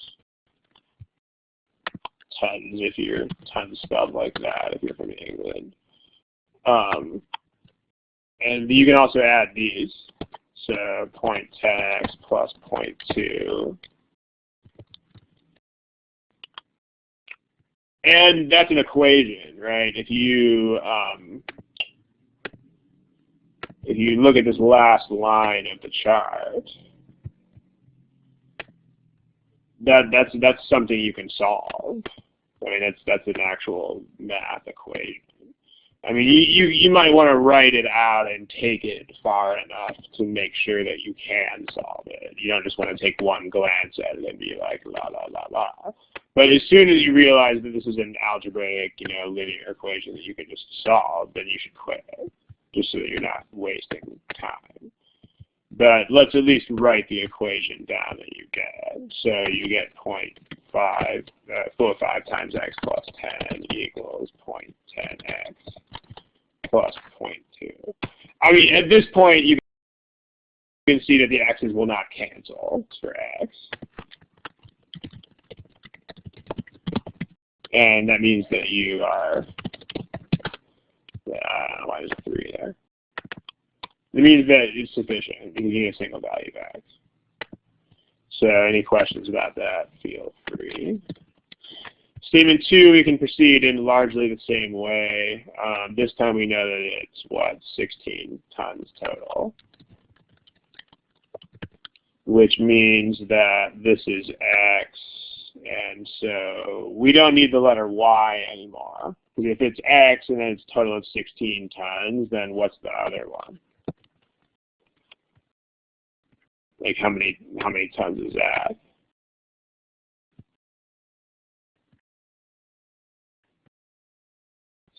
Tons, if you're tons spelled like that, if you're from England. And you can also add these. So 0.10x plus 0.2. And that's an equation, right? If you look at this last line of the chart, that's something you can solve. I mean, that's an actual math equation. I mean, you might want to write it out and take it far enough to make sure that you can solve it. You don't just want to take one glance at it and be like, la, la, la, la. But as soon as you realize that this is an algebraic, linear equation that you can just solve, then you should quit, just so that you're not wasting time. But let's at least write the equation down that you get. So you get 0.5, 5 times x plus 10 equals 0.10x plus 0.2. I mean, at this point, you can see that the x's will not cancel for x. And that means that you are, I don't know why there's a 3 there. It means that it's sufficient because you need a single value of x. So any questions about that, feel free. Statement 2, we can proceed in largely the same way. This time we know that it's, 16 tons total. Which means that this is x, and so we don't need the letter y anymore. Because if it's x and then it's a total of 16 tons, then what's the other one? Like how many tons is that?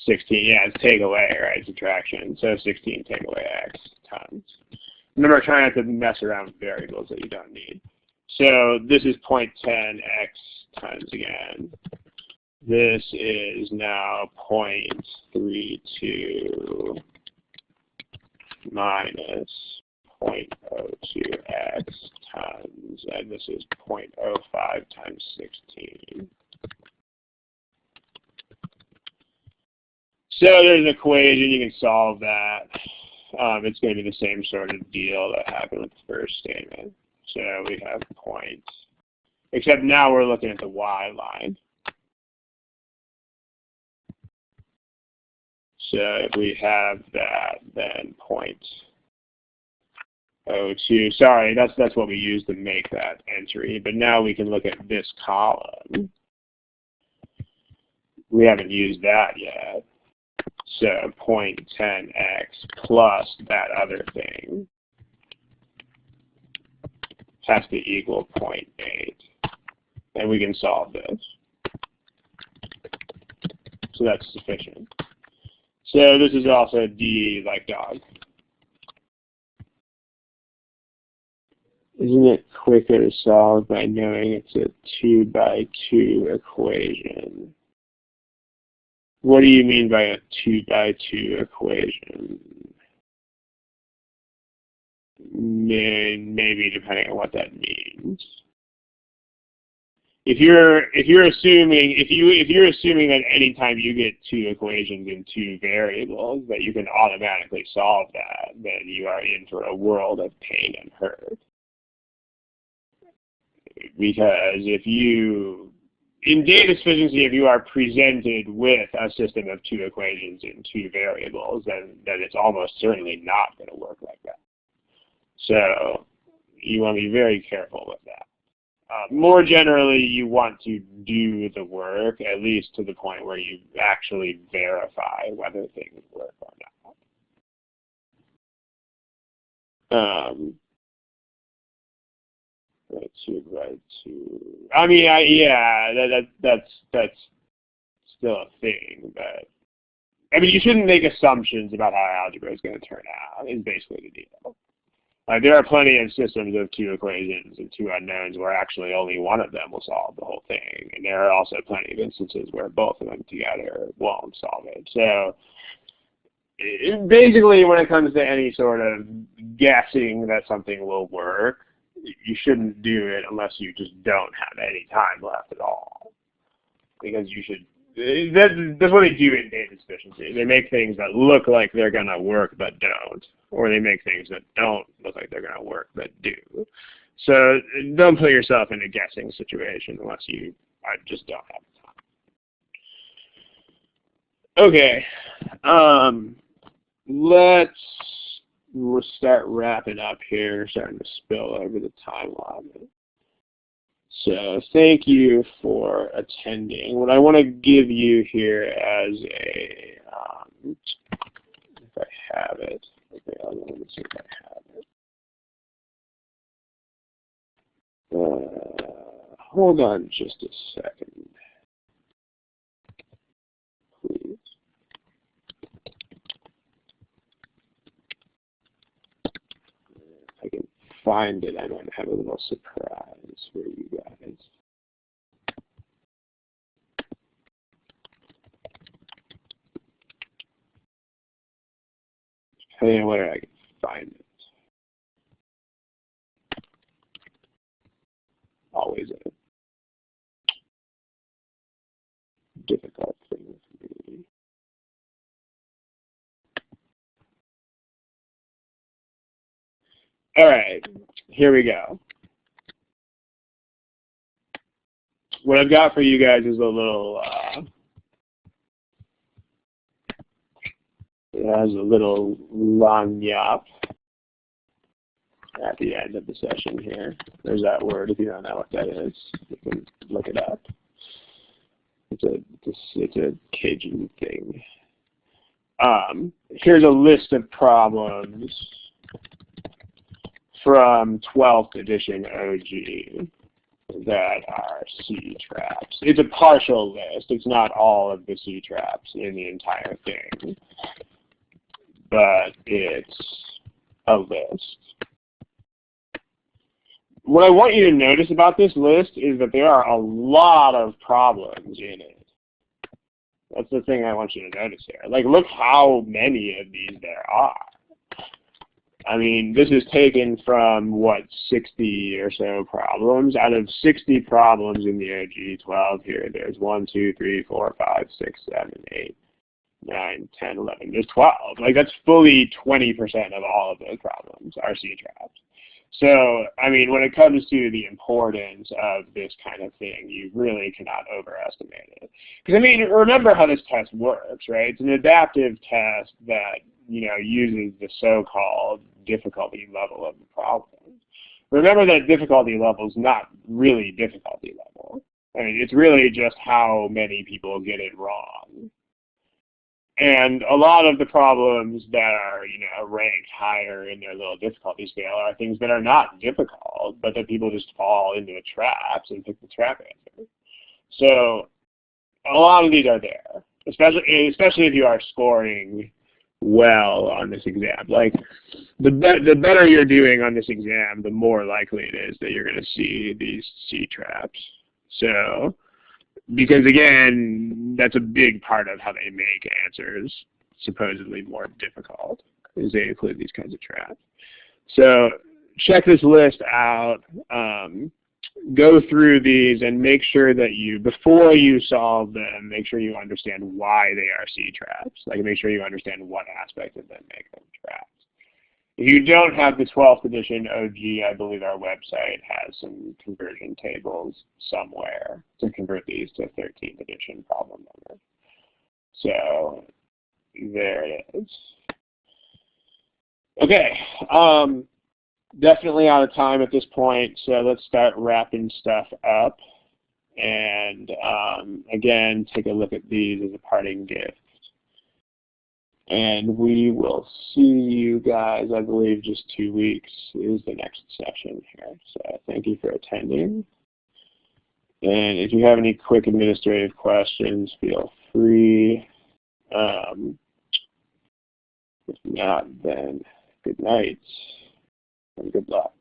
16, yeah, it's take away, right? Subtraction. So 16 take away x tons. Remember, trying not to mess around with variables that you don't need. So this is 0.10x tons again. This is now 0.32 minus 0.02x tons, and this is 0.05 times 16. So there's an equation, you can solve that. It's going to be the same sort of deal that happened with the first statement. So we have points, except now we're looking at the y line. So if we have that, then 0.02. Sorry, that's what we used to make that entry. But now we can look at this column. We haven't used that yet. So 0.10x plus that other thing has to equal 0.8. And we can solve this. So that's sufficient. So this is also D like dog. Isn't it quicker to solve by knowing it's a 2x2 equation? What do you mean by a 2x2 equation? Maybe depending on what that means. If you're assuming that anytime you get two equations in two variables that you can automatically solve that, then you are in for a world of pain and hurt. Because in data sufficiency, if you are presented with a system of two equations in two variables, then it's almost certainly not going to work like that. So you want to be very careful with that. More generally, you want to do the work, at least to the point where you actually verify whether things work or not. I mean, yeah, that's still a thing, but I mean, you shouldn't make assumptions about how algebra is going to turn out. Is basically the deal. There are plenty of systems of two equations and two unknowns where actually only one of them will solve the whole thing, and there are also plenty of instances where both of them together won't solve it. So basically, when it comes to any sort of guessing that something will work, you shouldn't do it unless you just don't have any time left at all. Because you should, that's what they do in data sufficiency. They make things that look like they're going to work but don't. Or they make things that don't look like they're going to work but do. So don't put yourself in a guessing situation unless you just don't have the time. Okay. We'll start wrapping up here, starting to spill over the time limit. So thank you for attending. What I want to give you here as a, if I have it, okay, let me see if I have it. Hold on just a second, please. If I can find it, I might have a little surprise for you guys. Depending on whether I can find it. Always a difficult thing for me. All right, here we go. What I've got for you guys is a little, it has a little lagniappe at the end of the session here. There's that word. If you don't know what that is, you can look it up. It's a Cajun thing. Here's a list of problems from 12th edition OG that are C-traps. It's a partial list. It's not all of the C-traps in the entire thing, but it's a list. What I want you to notice about this list is that there are a lot of problems in it. That's the thing I want you to notice here. Like, look how many of these there are. I mean, this is taken from, what, 60 or so problems? Out of 60 problems in the OG12 here, there's 1, 2, 3, 4, 5, 6, 7, 8, 9, 10, 11. There's 12. Like, that's fully 20% of all of those problems are C-traps. So, I mean, when it comes to the importance of this kind of thing, you really cannot overestimate it. Because, I mean, remember how this test works, right? It's an adaptive test that, uses the so-called difficulty level of the problem. Remember that difficulty level is not really difficulty level. I mean, it's really just how many people get it wrong. And a lot of the problems that are, ranked higher in their little difficulty scale are things that are not difficult, but that people just fall into the traps and pick the trap answer. So a lot of these are there, especially if you are scoring well on this exam. Like, the better you're doing on this exam, the more likely it is that you're going to see these C traps. So, because again, that's a big part of how they make answers supposedly more difficult, is they include these kinds of traps. So check this list out, go through these, and make sure that before you solve them, make sure you understand why they are C traps. Like, make sure you understand what aspect of them make them traps. If you don't have the 12th edition OG, I believe our website has some conversion tables somewhere to convert these to 13th edition problem number. So there it is. Okay, definitely out of time at this point, so let's start wrapping stuff up. And again, take a look at these as a parting gift. And we will see you guys, I believe, just 2 weeks is the next session here. So thank you for attending. And if you have any quick administrative questions, feel free. If not, then good night and good luck.